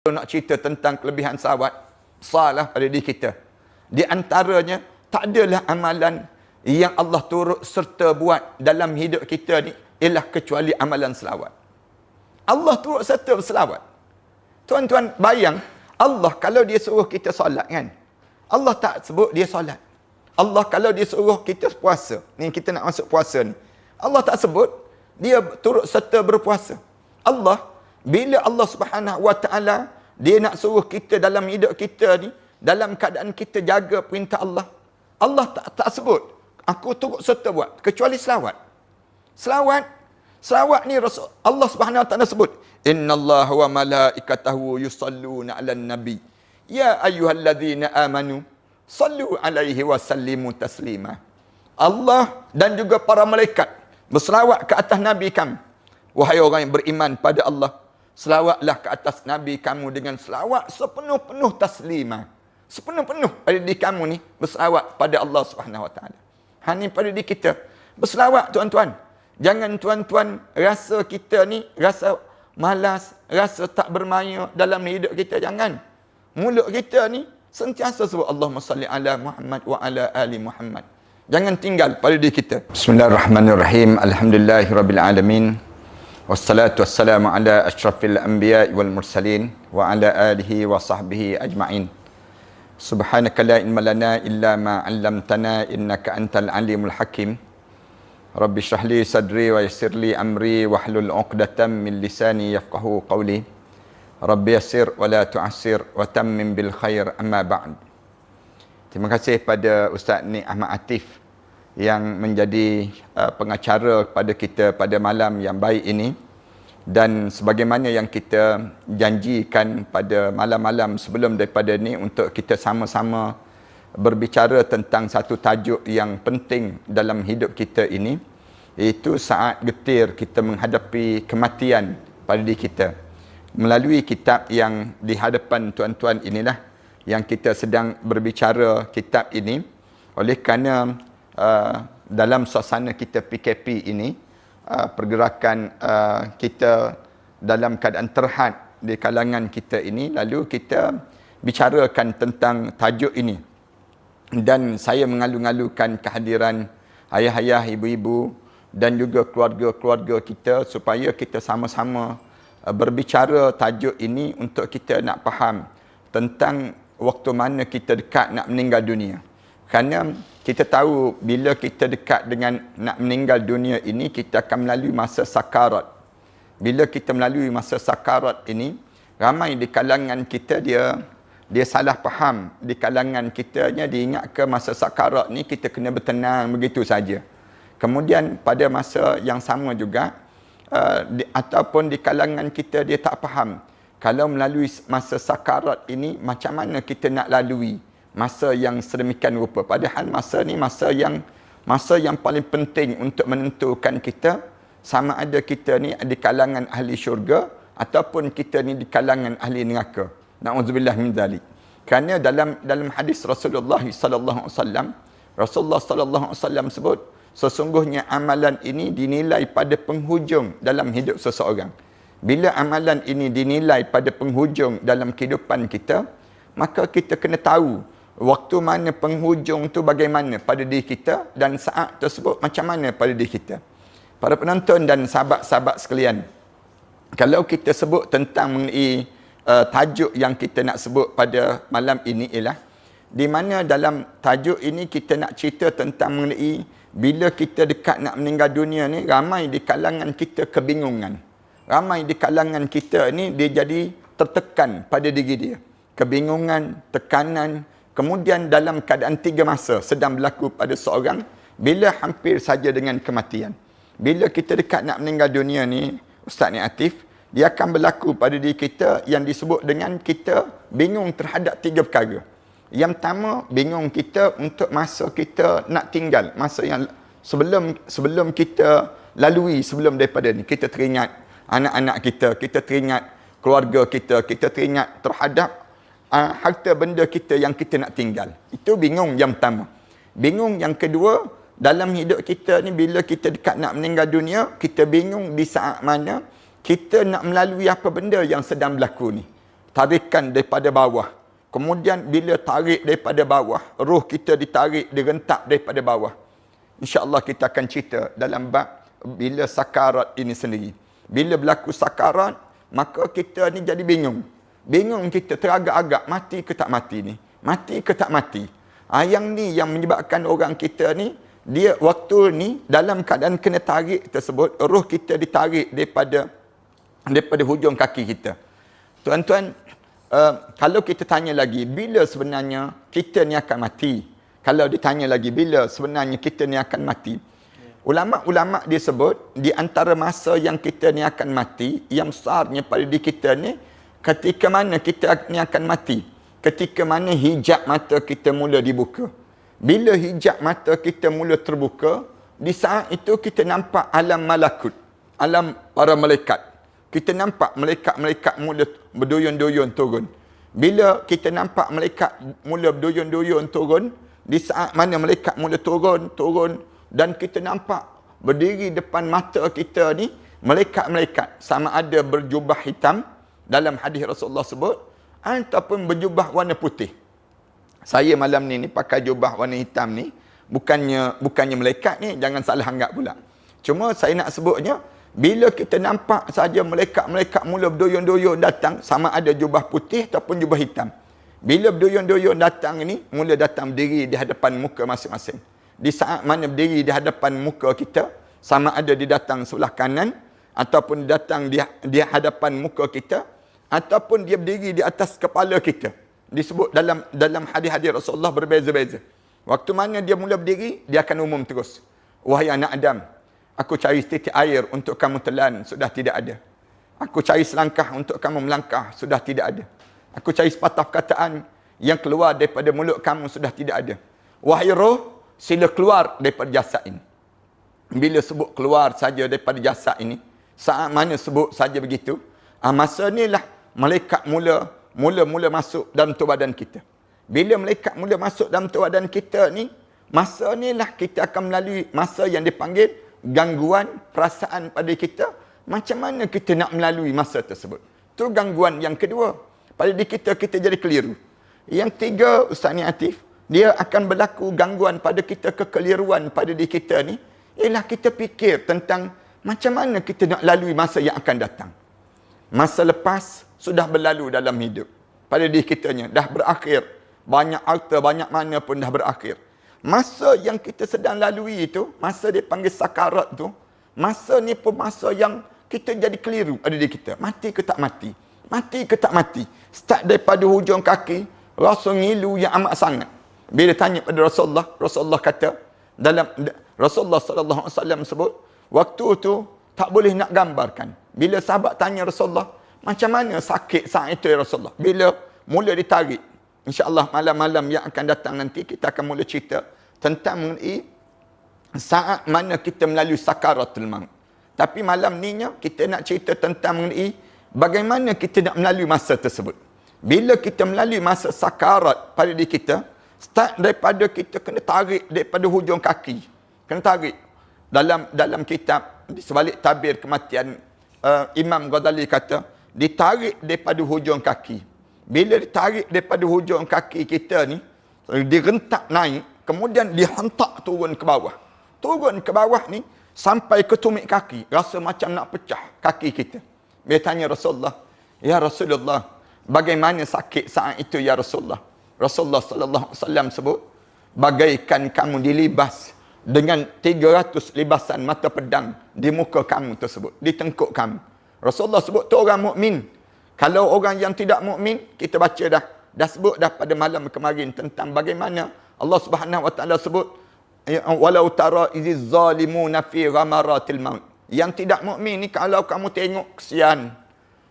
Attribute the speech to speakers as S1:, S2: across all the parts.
S1: Kalau nak cerita tentang kelebihan sahabat, salah pada diri kita. Di antaranya, tak adalah amalan yang Allah turut serta buat dalam hidup kita ni, ialah kecuali amalan selawat. Allah turut serta berselawat. Tuan-tuan bayang, Allah kalau dia suruh kita solat kan, Allah tak sebut dia solat. Allah kalau dia suruh kita puasa, ni kita nak masuk puasa ni, Allah tak sebut dia turut serta berpuasa. Allah, bila Allah Subhanahu Wa Taala dia nak suruh kita dalam hidup kita ni, dalam keadaan kita jaga perintah Allah, Allah tak sebut aku turut serta buat kecuali selawat. Selawat ni Rasul Allah Subhanahu Wa Taala sebut, innallaha wa malaikatahu yusalluna 'alan nabi ya ayyuhalladzina amanu sallu alaihi wa sallimu taslima. Allah dan juga para malaikat berselawat ke atas nabi kamu. Wahai orang yang beriman pada Allah, selawatlah ke atas nabi kamu dengan selawat sepenuh-penuh taslima. Sepenuh-penuh pada diri kamu ni berselawat pada Allah Subhanahu Wa Taala. Ni pada diri kita berselawat, tuan-tuan. Jangan tuan-tuan rasa kita ni rasa malas, rasa tak bermaya dalam hidup kita, jangan. Mulut kita ni sentiasa sebut Allahumma salli ala Muhammad wa ala ali Muhammad. Jangan tinggal pada diri kita. Bismillahirrahmanirrahim. Alhamdulillahirabbil alamin. Wassalatu wassalamu ala asyrafil anbiya'i wal mursalin wa ala alihi wa sahbihi ajma'in. Subhanaka la ilma lana illa ma 'allamtana innaka antal alimul hakim. Rabbi shrah li sadri wa yassir li amri wahlul 'uqdatam min lisani yafqahu qawli. Rabbi yassir wa la tu'assir wa tammim bil khair, amma ba'd. Terima kasih pada Ustaz Nik Ahmad Atif yang menjadi pengacara kepada kita pada malam yang baik ini. Dan sebagaimana yang kita janjikan pada malam-malam sebelum daripada ini, untuk kita sama-sama berbicara tentang satu tajuk yang penting dalam hidup kita ini, iaitu saat getir kita menghadapi kematian pada diri kita. Melalui kitab yang di hadapan tuan-tuan inilah yang kita sedang berbicara kitab ini. Oleh kerana dalam suasana kita PKP ini, pergerakan kita dalam keadaan terhad di kalangan kita ini, lalu kita bicarakan tentang tajuk ini. Dan saya mengalu-alukan kehadiran ayah-ayah, ibu-ibu dan juga keluarga-keluarga kita supaya kita sama-sama berbicara tajuk ini untuk kita nak faham tentang waktu mana kita dekat nak meninggal dunia. Kerana kita tahu bila kita dekat dengan nak meninggal dunia ini, kita akan melalui masa sakarat. Bila kita melalui masa sakarat ini, ramai di kalangan kita dia salah faham. Di kalangan kitanya dia ingat ke masa sakarat ni kita kena bertenang begitu saja. Kemudian pada masa yang sama juga ataupun di kalangan kita dia tak faham kalau melalui masa sakarat ini macam mana kita nak lalui masa yang sedemikian rupa. Padahal masa ni masa yang paling penting untuk menentukan kita sama ada kita ni di kalangan ahli syurga ataupun kita ni di kalangan ahli neraka. Na'udzubillah min dzalik. Kerana dalam hadis Rasulullah sallallahu alaihi wasallam, Rasulullah sallallahu alaihi wasallam sebut, sesungguhnya amalan ini dinilai pada penghujung dalam hidup seseorang. Bila amalan ini dinilai pada penghujung dalam kehidupan kita, maka kita kena tahu waktu mana penghujung tu bagaimana pada diri kita dan saat tersebut macam mana pada diri kita. Para penonton dan sahabat-sahabat sekalian, kalau kita sebut tentang mengenai tajuk yang kita nak sebut pada malam ini ialah di mana dalam tajuk ini kita nak cerita tentang mengenai bila kita dekat nak meninggal dunia ni, ramai di kalangan kita kebingungan. Ramai di kalangan kita ni dia jadi tertekan pada diri dia. Kebingungan, tekanan. Kemudian dalam keadaan tiga masa sedang berlaku pada seorang bila hampir saja dengan kematian. Bila kita dekat nak meninggal dunia ni, Ustaz Nik Atif, dia akan berlaku pada diri kita yang disebut dengan kita bingung terhadap tiga perkara. Yang pertama, bingung kita untuk masa kita nak tinggal, masa yang sebelum kita lalui sebelum daripada ni. Kita teringat anak-anak kita teringat keluarga kita teringat terhadap harta benda kita yang kita nak tinggal. Itu bingung yang pertama. Bingung yang kedua, dalam hidup kita ni bila kita dekat nak meninggal dunia, kita bingung di saat mana kita nak melalui apa benda yang sedang berlaku ni. tarikan daripada bawah. Kemudian bila tarik daripada bawah, roh kita ditarik, direntak daripada bawah. InsyaAllah kita akan cerita dalam bab bila sakarat ini sendiri. Bila berlaku sakarat, maka kita ni jadi bingung. Bingung kita, teragak-agak, mati ke tak mati ni? Mati ke tak mati? Yang ni yang menyebabkan orang kita ni, dia waktu ni dalam keadaan kena tarik tersebut, roh kita ditarik daripada hujung kaki kita. Tuan-tuan, kalau kita tanya lagi, bila sebenarnya kita ni akan mati? Kalau ditanya lagi, bila sebenarnya kita ni akan mati? Ulama' dia sebut, di antara masa yang kita ni akan mati, yang besarnya pada diri kita ni, ketika mana kita ni akan mati? Ketika mana hijab mata kita mula dibuka. Bila hijab mata kita mula terbuka, di saat itu kita nampak alam malakut, alam para malaikat. Kita nampak malaikat-malaikat mula berduyun-duyun turun. Bila kita nampak malaikat mula berduyun-duyun turun, di saat mana malaikat mula turun, dan kita nampak berdiri depan mata kita ni, malaikat-malaikat sama ada berjubah hitam, dalam hadis Rasulullah sebut, ataupun berjubah warna putih. Saya malam ni pakai jubah warna hitam ni, bukannya malaikat ni, jangan salah anggap pula. Cuma saya nak sebutnya, bila kita nampak saja malaikat-malaikat mula berduyun-duyun datang, sama ada jubah putih ataupun jubah hitam. Bila berduyun-duyun datang ni, mula datang berdiri di hadapan muka masing-masing. Di saat mana berdiri di hadapan muka kita, sama ada dia datang sebelah kanan, ataupun datang di hadapan muka kita, ataupun dia berdiri di atas kepala kita. Disebut dalam hadis-hadis Rasulullah berbeza-beza. Waktu mana dia mula berdiri, dia akan umum terus. Wahai anak Adam, aku cari setitik air untuk kamu telan, sudah tidak ada. Aku cari selangkah untuk kamu melangkah, sudah tidak ada. Aku cari sepatah perkataan yang keluar daripada mulut kamu, sudah tidak ada. Wahai roh, sila keluar daripada jasad ini. Bila sebut keluar saja daripada jasad ini, saat mana sebut saja begitu, masa inilah malaikat mula masuk dalam tubuh badan kita. Bila malaikat mula masuk dalam tubuh badan kita ni, masa inilah kita akan melalui masa yang dipanggil gangguan perasaan pada kita. Macam mana kita nak melalui masa tersebut? Itu gangguan yang kedua. Pada diri kita jadi keliru. Yang tiga, Ustaz Ni Atif, dia akan berlaku gangguan pada kita, kekeliruan pada diri kita ni, ialah kita fikir tentang macam mana kita nak lalui masa yang akan datang. Masa lepas sudah berlalu dalam hidup. Pada diri kitanya, dah berakhir. Banyak harta, banyak mana pun dah berakhir. Masa yang kita sedang lalui itu, masa dia panggil sakarat tu, masa ni pun masa yang kita jadi keliru pada diri kita. Mati ke tak mati? Mati ke tak mati? Start daripada hujung kaki, rasa ngilu yang amat sangat. Bila tanya pada Rasulullah kata, Rasulullah SAW sebut, waktu tu tak boleh nak gambarkan. Bila sahabat tanya Rasulullah, macam mana sakit saat itu ya Rasulullah? Bila mula ditarik, InsyaAllah malam-malam yang akan datang nanti, kita akan mula cerita tentang mengenai saat mana kita melalui sakaratul maut. Tapi malam ni kita nak cerita tentang mengenai bagaimana kita nak melalui masa tersebut. Bila kita melalui masa sakarat pada diri kita, start daripada kita kena tarik daripada hujung kaki. Kena tarik. Dalam kitab, di sebalik tabir kematian, Imam Ghazali kata, ditarik daripada hujung kaki. Bila ditarik daripada hujung kaki kita ni, direntak naik, kemudian dihentak turun ke bawah. Turun ke bawah ni, sampai ke tumit kaki. Rasa macam nak pecah kaki kita. Dia tanya Rasulullah, ya Rasulullah, bagaimana sakit saat itu ya Rasulullah? Rasulullah SAW sebut, bagaikan kamu dilibas dengan 300 libasan mata pedang di muka kamu tersebut, di tengkuk kamu. Rasulullah sebut tu orang mukmin. Kalau orang yang tidak mukmin, kita baca dah sebut dah pada malam kemarin tentang bagaimana Allah Subhanahu Wa Taala sebut, walau tara iziz zalimuna fi ghamaratil maut. Yang tidak mukmin ni, kalau kamu tengok kesian,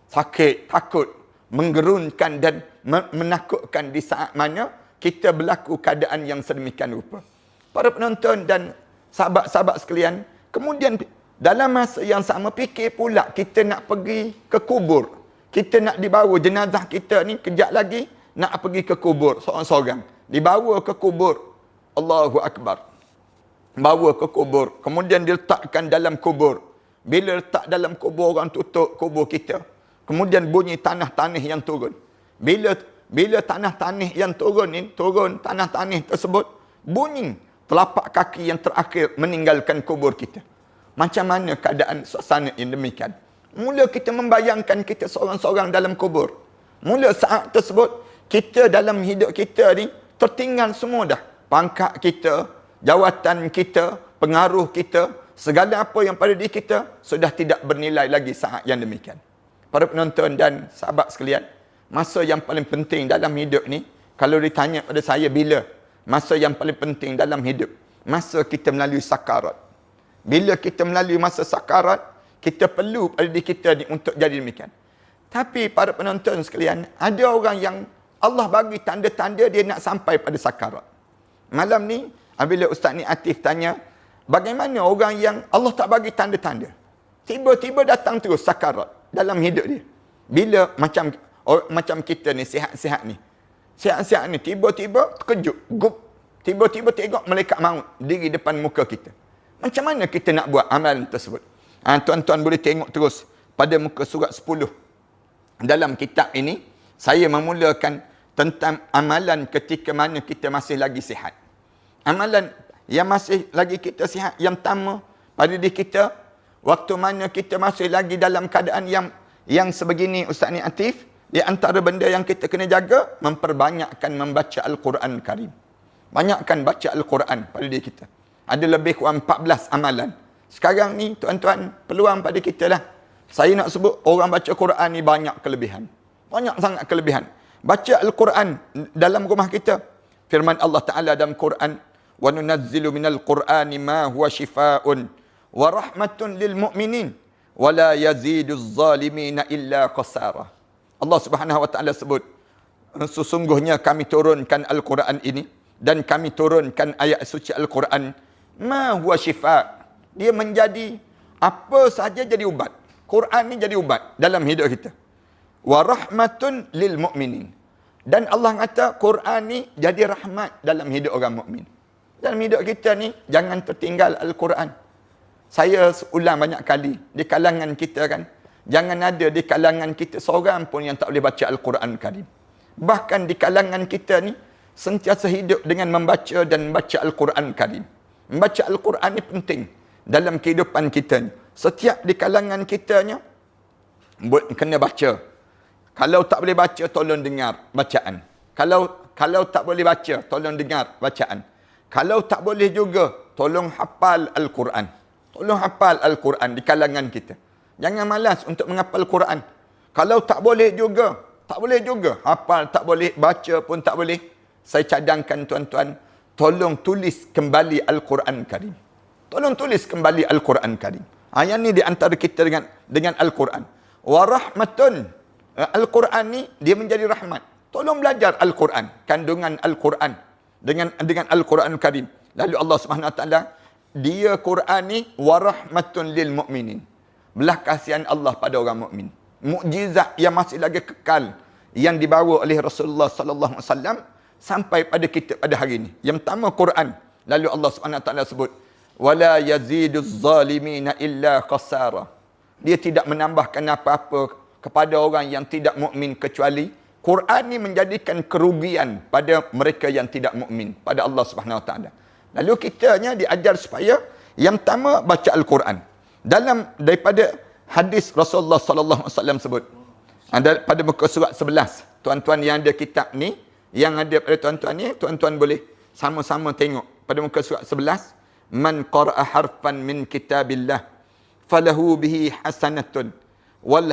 S1: sakit, takut, menggerunkan dan menakutkan di saat mana kita berlaku keadaan yang sedemikian rupa. Para penonton dan sahabat-sahabat sekalian, kemudian dalam masa yang sama fikir pula kita nak pergi ke kubur. Kita nak dibawa jenazah kita ni kejap lagi nak pergi ke kubur seorang-seorang. Dibawa ke kubur. Allahu Akbar. Bawa ke kubur. Kemudian diletakkan dalam kubur. Bila letak dalam kubur, orang tutup kubur kita. Kemudian bunyi tanah-tanah yang turun. Bila tanah-tanah yang turun tanah-tanah tersebut, bunyi telapak kaki yang terakhir meninggalkan kubur kita. Macam mana keadaan suasana yang demikian? Mula kita membayangkan kita seorang-seorang dalam kubur. Mula saat tersebut, kita dalam hidup kita ni tertinggal semua dah. Pangkat kita, jawatan kita, pengaruh kita, segala apa yang pada diri kita sudah tidak bernilai lagi saat yang demikian. Para penonton dan sahabat sekalian, masa yang paling penting dalam hidup ni, kalau ditanya pada saya bila masa yang paling penting dalam hidup, masa kita melalui sakarat. Bila kita melalui masa sakarat, kita perlu pada diri kita ni untuk jadi demikian. Tapi para penonton sekalian, ada orang yang Allah bagi tanda-tanda dia nak sampai pada sakarat. Malam ni, bila Ustaz ni Atif tanya, bagaimana orang yang Allah tak bagi tanda-tanda? Tiba-tiba datang terus sakarat dalam hidup dia. Bila macam kita ni, sihat-sihat ni. Sihat-sihat ni, tiba-tiba terkejut. Tiba-tiba tengok malaikat maut diri depan muka kita. Macam mana kita nak buat amalan tersebut? Tuan-tuan boleh tengok terus pada muka surat 10. Dalam kitab ini, saya memulakan tentang amalan ketika mana kita masih lagi sihat. Amalan yang masih lagi kita sihat, yang pertama pada diri kita, waktu mana kita masih lagi dalam keadaan yang sebegini, Ustaz ni Atif, di antara benda yang kita kena jaga, memperbanyakkan membaca Al-Quran Karim. Banyakkan baca Al-Quran pada diri kita. Ada lebih kurang 14 amalan. Sekarang ni, tuan-tuan, peluang pada kita lah. Saya nak sebut, orang baca Quran ni banyak kelebihan. Banyak sangat kelebihan. Baca Al-Quran dalam rumah kita. Firman Allah Ta'ala dalam Quran, وَنُنَزِّلُ مِنَ الْقُرْآنِ مَا هُوَ شِفَاءٌ وَرَحْمَةٌ لِلْمُؤْمِنِينَ وَلَا يَزِيدُ الظَّالِمِينَ إِلَّا قَسَارًا. Allah Subhanahu Wa Ta'ala sebut, sesungguhnya kami turunkan Al-Quran ini, dan kami turunkan ayat suci Al-Quran, ma huwa shifa. Dia menjadi apa saja jadi ubat. Quran ni jadi ubat dalam hidup kita. Wa rahmatun lil mu'minin. Dan Allah kata Quran ni jadi rahmat dalam hidup orang mukmin. Dalam hidup kita ni jangan tertinggal Al-Quran. Saya ulang banyak kali di kalangan kita kan, jangan ada di kalangan kita seorang pun yang tak boleh baca Al-Quran Karim. Bahkan di kalangan kita ni sentiasa hidup dengan membaca dan membaca Al-Quran Karim. Membaca Al-Quran ni penting dalam kehidupan kita ni. Setiap di kalangan kitanya kena baca. Kalau tak boleh baca, tolong dengar bacaan. Kalau tak boleh baca, tolong dengar bacaan. Kalau tak boleh juga, tolong hafal Al-Quran. Tolong hafal Al-Quran di kalangan kita. Jangan malas untuk menghafal Quran. Kalau tak boleh juga, hafal tak boleh, baca pun tak boleh. Saya cadangkan tuan-tuan, tolong tulis kembali Al-Quran Karim. Tolong tulis kembali Al-Quran Karim. Yang ni di antara kita dengan Al-Quran. Wa rahmatun. Al-Quran ni dia menjadi rahmat. Tolong belajar Al-Quran, kandungan Al-Quran dengan Al-Quran Karim. Lalu Allah Subhanahu Wa Taala, dia Quran ni wa rahmatun lil mu'minin. Belah kasihan Allah pada orang mukmin. Mukjizat yang masih lagi kekal yang dibawa oleh Rasulullah sallallahu alaihi wasallam sampai pada kita pada hari ini. Yang pertama Quran. Lalu Allah Subhanahu Wa Taala sebut, wala yaziduz zalimina illa khasara. Dia tidak menambahkan apa-apa kepada orang yang tidak mukmin kecuali Quran ni menjadikan kerugian pada mereka yang tidak mukmin pada Allah Subhanahu Wa Taala. Lalu kitanya diajar supaya yang pertama baca Al-Quran. Daripada hadis Rasulullah sallallahu alaihi wasallam sebut, ada pada muka surat 11. Tuan-tuan yang ada kitab ni, yang ada pada tuan-tuan ni, tuan-tuan boleh sama-sama tengok pada muka surat 11. Man qara'a harfan min kitabillah falahu bihi hasanatun wal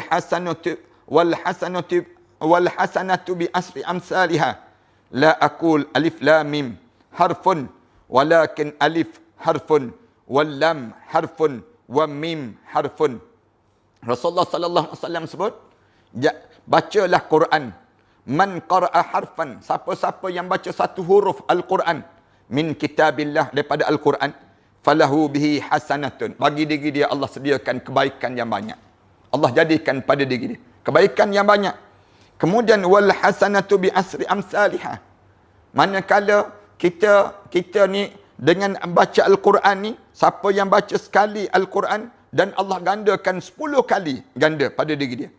S1: hasanatu bi asri amsalha. La aqul alif lam mim harfun walakin alif harfun wal lam harfun wa mim harfun. Rasulullah sallallahu alaihi wasallam sebut, bacalah Quran. Man qara'a harfan, siapa-siapa yang baca satu huruf Al-Quran, min kitabillah, daripada Al-Quran, falahu bihi hasanatun, bagi diri dia Allah sediakan kebaikan yang banyak. Allah jadikan pada diri dia kebaikan yang banyak. Kemudian wal hasanatu bi asri amsalha. Manakala kita ni dengan baca Al-Quran ni, siapa yang baca sekali Al-Quran, dan Allah gandakan 10 kali ganda pada diri dia.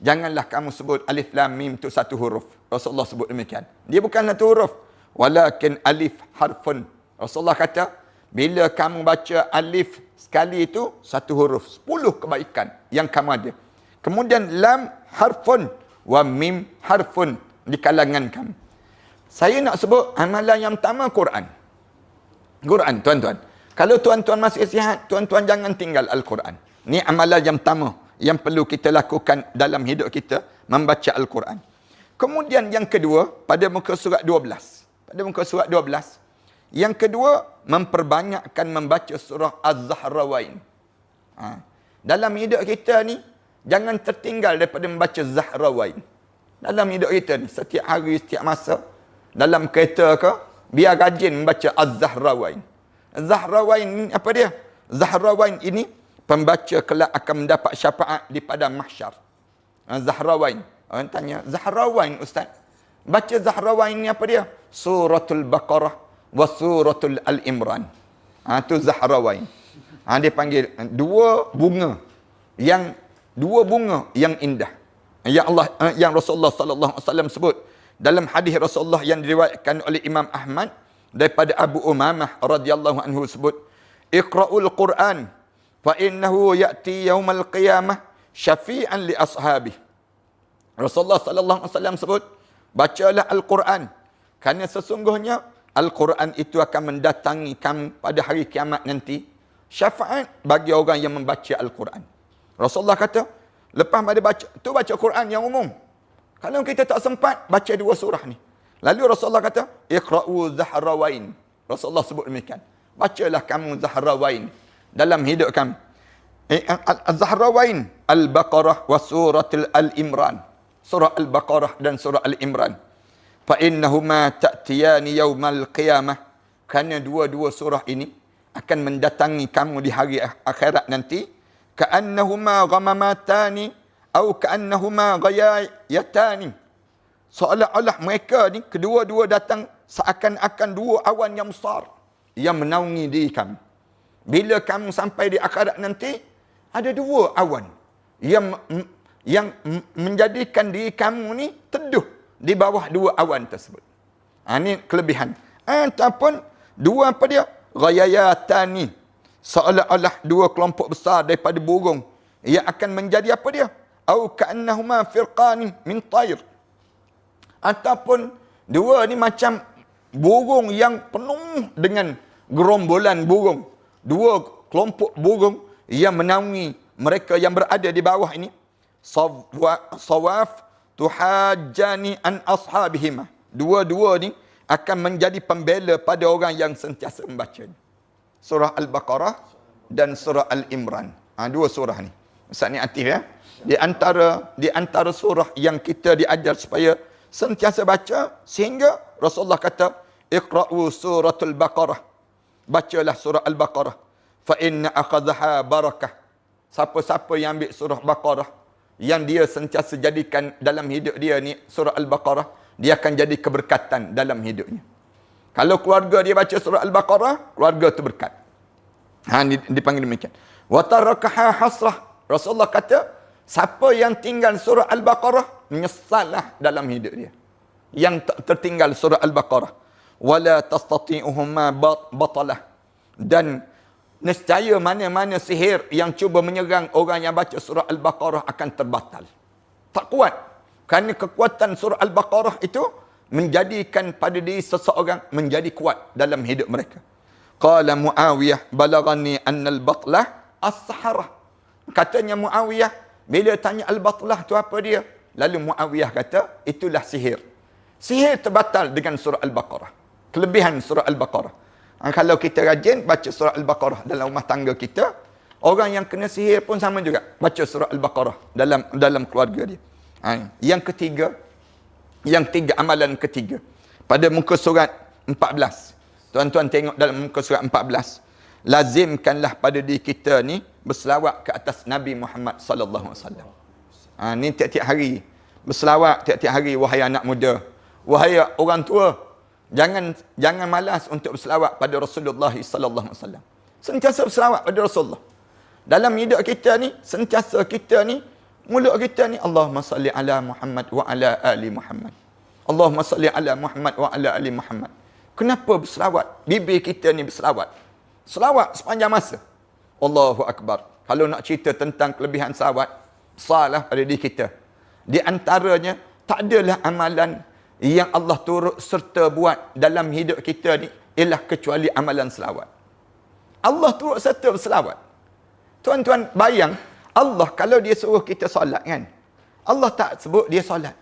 S1: Janganlah kamu sebut alif lam mim itu satu huruf. Rasulullah sebut demikian. Dia bukan satu huruf. Walakin alif harfun. Rasulullah kata, bila kamu baca alif sekali itu satu huruf. 10 kebaikan yang kamu ada. Kemudian lam harfun wa mim harfun di kalangan kamu. Saya nak sebut amalan yang pertama Quran. Quran, tuan-tuan. Kalau tuan-tuan masih sihat, tuan-tuan jangan tinggal Al-Quran. Ini amalan yang pertama yang perlu kita lakukan dalam hidup kita, membaca Al-Quran. Kemudian yang kedua, pada muka surat 12. Pada muka surat 12. Yang kedua, memperbanyakkan membaca surah Az-Zahrawain. Dalam hidup kita ni, jangan tertinggal daripada membaca Zahrawain. Dalam hidup kita ni, setiap hari, setiap masa, dalam kereta ke, biar rajin membaca Az-Zahrawain. Az-Zahrawain ni apa dia? Zahrawain ini, pembaca kelak akan mendapat syafaat di padang mahsyar. Zahrawain. Orang tanya, Zahrawain Ustaz? Baca Zahrawain ni apa dia? Suratul Baqarah wa Suratul Al-Imran. Itu Zahrawain. Dia panggil dua bunga yang indah. Yang Rasulullah sallallahu alaihi wasallam sebut dalam hadis Rasulullah yang diriwayatkan oleh Imam Ahmad daripada Abu Umamah radhiyallahu anhu sebut, Iqra'ul Quran fa innahu ya'ti yaumal qiyamah syafi'an li ashabi. Rasulullah sallallahu alaihi wasallam sebut, bacalah Al-Quran kerana sesungguhnya Al-Quran itu akan mendatangi kamu pada hari kiamat nanti syafaat bagi orang yang membaca Al-Quran. Rasulullah kata, lepas pada baca tu baca Quran yang umum. Kalau kita tak sempat baca dua surah ni. Lalu Rasulullah kata, Iqra'u Zahrawain. Rasulullah sebut demikian. Bacalah kamu Zahrawain dalam hidup kamu. Az-Zahrawain Al-Baqarah wa Suratul Al-Imran. Surah Al-Baqarah dan Surah Al-Imran. Fa innahuma ta'tiyani yaumal qiyamah. Kerana dua-dua surah ini akan mendatangi kamu di hari akhirat nanti. Ka'annahuma ghamamatani atau ka'annahuma ghayayatani. Seolah-olah mereka ni kedua-dua datang seakan-akan dua awan yang besar yang menaungi diri kamu. Bila kamu sampai di akhirat nanti, ada dua awan yang menjadikan diri kamu ni teduh di bawah dua awan tersebut. Ini kelebihan. Ataupun dua apa dia? Ghayayatani. Seolah-olah dua kelompok besar daripada burung yang akan menjadi apa dia? Au ka'annahuma firqani min tayr. Ataupun dua ni macam burung yang penuh dengan gerombolan burung. Dua kelompok burung yang menaungi mereka yang berada di bawah ini. Sawaf tuhajjani an ashabihima. Dua-dua ni akan menjadi pembela pada orang yang sentiasa membacanya. Surah Al-Baqarah dan Surah Al-Imran. Dua surah ni. Ustaz ni aktif ya. Di antara surah yang kita diajar supaya sentiasa baca, sehingga Rasulullah kata, Iqra'u Suratul Baqarah. Bacalah surah Al-Baqarah. Fa inna akhadhaha barakah. Siapa-siapa yang ambil surah Baqarah, yang dia sentiasa jadikan dalam hidup dia ni surah Al-Baqarah, dia akan jadi keberkatan dalam hidupnya. Kalau keluarga dia baca surah Al-Baqarah, keluarga tu berkat. Dipanggil demikian. Wa tarakaha hasrah. Rasulullah kata, siapa yang tinggal surah Al-Baqarah, menyesallah dalam hidup dia. Yang tertinggal surah Al-Baqarah. Wala tastati'uhuma batalah. Dan nescaya mana-mana sihir yang cuba menyerang orang yang baca surah Al-Baqarah akan terbatal. Tak kuat. Kerana kekuatan surah Al-Baqarah itu menjadikan pada diri seseorang menjadi kuat dalam hidup mereka. Qala Muawiyah balagani annal batlah as-saharah. Katanya Muawiyah, bila tanya al-batlah tu apa dia? Lalu Muawiyah kata, itulah sihir. Sihir terbatal dengan surah Al-Baqarah. Kelebihan surah Al-Baqarah. Kalau kita rajin baca surah Al-Baqarah dalam rumah tangga kita, orang yang kena sihir pun sama juga baca surah Al-Baqarah dalam keluarga dia. Yang ketiga, amalan ketiga. Pada muka surat 14. Tuan-tuan tengok dalam muka surat 14. Lazimkanlah pada diri kita ni berselawat ke atas Nabi Muhammad sallallahu alaihi wasallam. Ni tiap-tiap hari. Berselawat tiap-tiap hari, wahai anak muda. Wahai orang tua. Jangan malas untuk berselawat pada Rasulullah sallallahu alaihi wasallam. Sentiasa berselawat pada Rasulullah. Dalam hidup kita ni, sentiasa kita ni Mulut kita ni Allahumma salli ala Muhammad wa ala ali Muhammad. Allahumma salli ala Muhammad wa ala ali Muhammad. Kenapa berselawat? Bibir kita ni berselawat. Selawat sepanjang masa. Allahu Akbar. Kalau nak cerita tentang kelebihan selawat, besarlah pada diri kita. Di antaranya, tak adalah amalan yang Allah turut serta buat dalam hidup kita ni ialah kecuali amalan selawat. Allah turut serta berselawat. Tuan-tuan bayang, Allah kalau dia suruh kita solat kan, Allah tak sebut dia solat.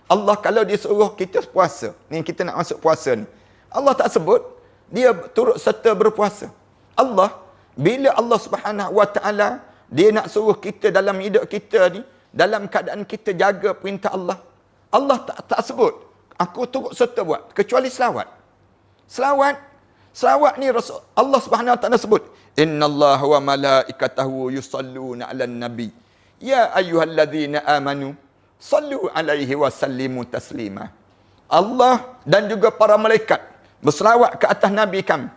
S1: Allah kalau dia suruh kita puasa, ni kita nak masuk puasa ni, Allah tak sebut dia turut serta berpuasa. Allah, bila Allah Subhanahu Wa Taala dia nak suruh kita dalam hidup kita ni, dalam keadaan kita jaga perintah Allah, Allah tak sebut aku turut serta buat kecuali selawat. Selawat ni Rasul Allah Subhanahu Wa Taala sebut, innallaha wa malaikatahu yusalluna 'alan nabi ya ayyuhalladzina amanu sallu 'alaihi wa sallimu taslima. Allah dan juga para malaikat berselawat ke atas nabi kamu.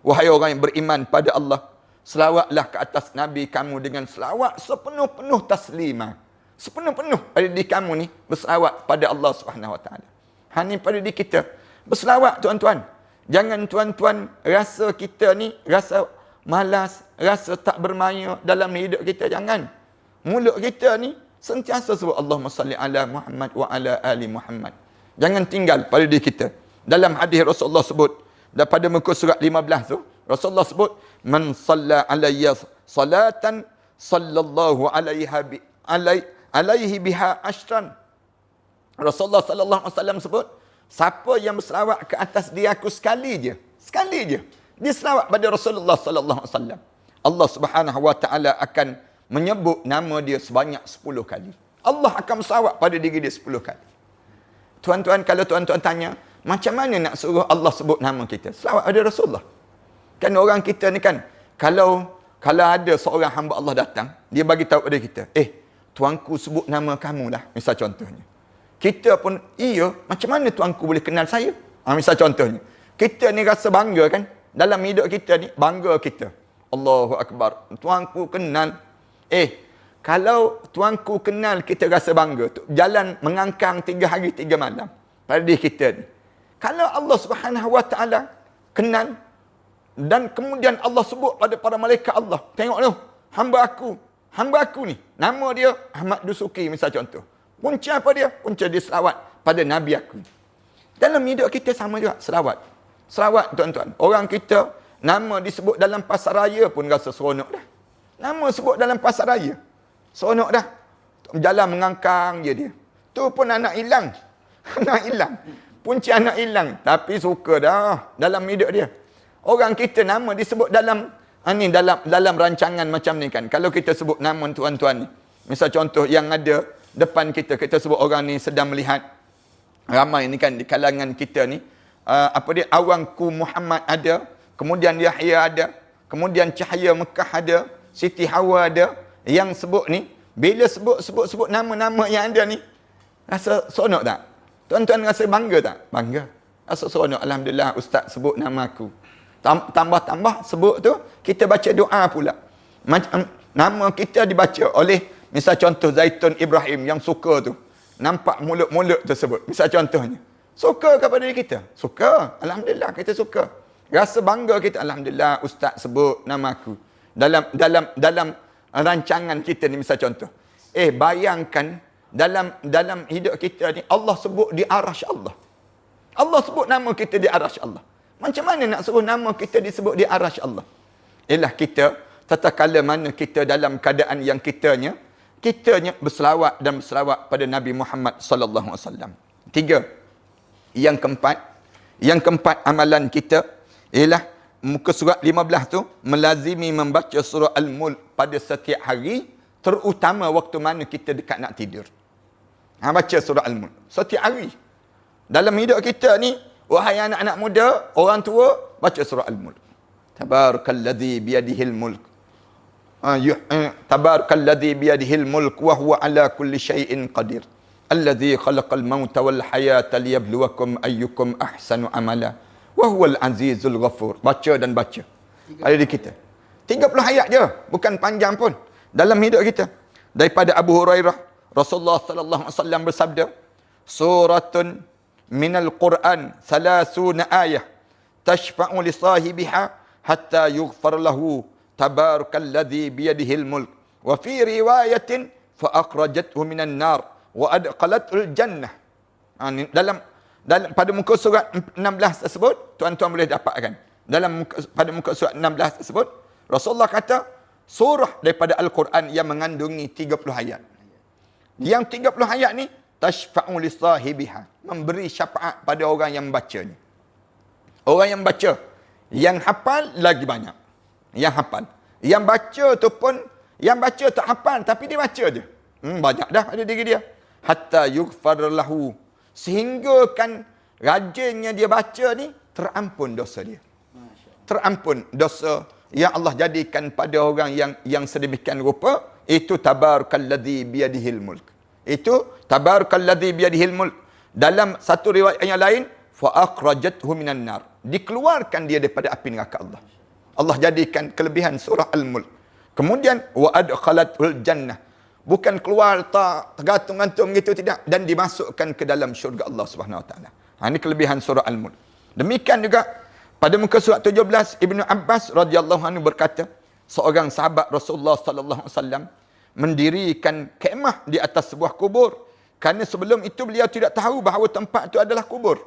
S1: Wahai orang yang beriman pada Allah, selawatlah ke atas nabi kamu dengan selawat sepenuh-penuh taslima. Sepenuh-penuh pada diri kamu ni berselawat pada Allah Subhanahu Wa Taala. Ni pada diri kita berselawat, tuan-tuan. Jangan tuan-tuan rasa kita ni rasa malas, rasa tak bermaya dalam hidup kita. Jangan. Mulut kita ni sentiasa sebut Allahumma salli ala Muhammad wa ala ali Muhammad. Jangan tinggal pada diri kita. Dalam hadis Rasulullah sebut, daripada muka surat 15 tu, Rasulullah sebut, man salla alayya salatan sallallahu alaihi biha ashran. Rasulullah sallallahu alaihi wasallam sebut, siapa yang berselawat ke atas dia aku sekali je, dia selawat pada Rasulullah sallallahu alaihi wasallam, Allah Subhanahu Wa Taala akan menyebut nama dia sebanyak 10 kali. Allah akan berselawat pada diri dia 10 kali. Tuan-tuan, kalau tuan-tuan tanya, macam mana nak suruh Allah sebut nama kita? Selawat pada Rasulullah. Kan orang kita ni kan, kalau ada seorang hamba Allah datang, dia bagi tahu pada kita, tuanku sebut nama kamu lah, misal contohnya. Kita pun, macam mana tuanku boleh kenal saya? Misal contohnya. Kita ni rasa bangga kan? Dalam hidup kita ni, bangga kita. Allahu Akbar. Tuanku kenal. Kalau tuanku kenal, kita rasa bangga. Jalan mengangkang 3 hari 3 malam pada diri kita ni. Kalau Allah Subhanahu Wa Taala kenal, dan kemudian Allah sebut pada para malaikat Allah, tengok tu, hamba aku ni, nama dia Ahmad Dusuki misal contoh. Punca apa dia? Punca dia selawat pada Nabi aku. Dalam hidup kita sama juga, selawat. Selawat, tuan-tuan. Orang kita, nama disebut dalam pasaraya pun rasa seronok dah. Nama sebut dalam pasaraya, seronok dah. Jalan mengangkang je dia. Tu pun anak hilang. Anak hilang. Punca anak hilang. Tapi suka dah dalam hidup dia. Orang kita nama disebut dalam dalam rancangan macam ni kan. Kalau kita sebut nama tuan-tuan ni, misal contoh yang ada depan kita, kita sebut orang ni sedang melihat, ramai ni kan di kalangan kita ni, Awangku Muhammad ada, kemudian Yahya ada, kemudian Cahaya Mekah ada, Siti Hawa ada. Yang sebut ni, bila sebut nama-nama yang ada ni, rasa seronok tak? Tuan-tuan rasa bangga tak? Bangga. Rasa seronok. Alhamdulillah ustaz sebut nama aku. Tambah-tambah sebut tu, kita baca doa pula. Nama kita dibaca oleh, misal contoh Zaitun Ibrahim yang suka tu. Nampak mulut-mulut tersebut. Misal contohnya. Suka kepada diri kita? Suka. Alhamdulillah kita suka. Rasa bangga kita. Alhamdulillah ustaz sebut nama aku. Dalam rancangan kita ni misal contoh. Bayangkan dalam hidup kita ni, Allah sebut di arasy Allah. Allah sebut nama kita di arasy Allah. Macam mana nak suruh nama kita disebut di arasy Allah? Ialah kita, tatkala mana kita dalam keadaan yang kitanya berselawat dan berselawat pada Nabi Muhammad sallallahu alaihi wasallam. 3. Yang keempat amalan kita ialah muka surat 15 tu, melazimi membaca surah Al-Mulk pada setiap hari, terutama waktu mana kita dekat nak tidur. Baca surah Al-Mulk setiap hari. Dalam hidup kita ni, wahai anak-anak muda, orang tua, baca surah Al-Mulk. Tabarakalladzi biyadihil mulk. Tabarakalladzi biyadihil mulk wa huwa ala kulli syai'in qadir. Alladzi khalaqal mauta wal hayata liyabluwakum ayyukum ahsanu amala. Wa huwal azizul ghafur. Baca dan baca. Ada di kita. 30 ayat je, bukan panjang pun. Dalam hidup kita. daripada Abu Hurairah, Rasulullah sallallahu alaihi wasallam bersabda, suratun minal Quran 30 ayah tashfa'u li sahibiha hatta yughfar lahu tabarakalladzi biyadihil mulk wa fi riwayatin fa akhrajathu minan nar wa adqalatul jannah. Dalam pada muka surat 16 tersebut, tuan-tuan boleh dapatkan. Pada muka surat 16 tersebut, Rasulullah kata, surah daripada Al-Quran yang mengandungi 30 ayat. Yang 30 ayat ni, tashfa'u li sahibiha, memberi syafaat pada orang yang membacanya. Orang yang baca, yang hafal lagi banyak. Yang hafal. Yang baca tu pun, yang baca tak hafal, tapi dia baca je. Banyak dah pada diri dia. Hatta yughfar lahu, sehingga kan rajinnya dia baca ni, terampun dosa dia. Terampun dosa yang Allah jadikan pada orang yang sedemikian rupa. Itu tabarakalladzi biyadihil mulk. Itu tabarakalladzi biyadihil mulk. Dalam satu riwayat yang lain, fa akhrajathu minan nar, dikeluarkan dia daripada api neraka Allah. Allah jadikan kelebihan surah Al-Mulk. Kemudian wa adkhalatul jannah, bukan keluar tak tergantung-gantung gitu, tidak, dan dimasukkan ke dalam syurga Allah Subhanahu wa taala. Ini kelebihan surah Al-Mulk. Demikian juga pada muka surat 17, Ibnu Abbas radhiyallahu anhu berkata, seorang sahabat Rasulullah sallallahu alaihi wasallam mendirikan kemah di atas sebuah kubur. Kerana sebelum itu beliau tidak tahu bahawa tempat itu adalah kubur.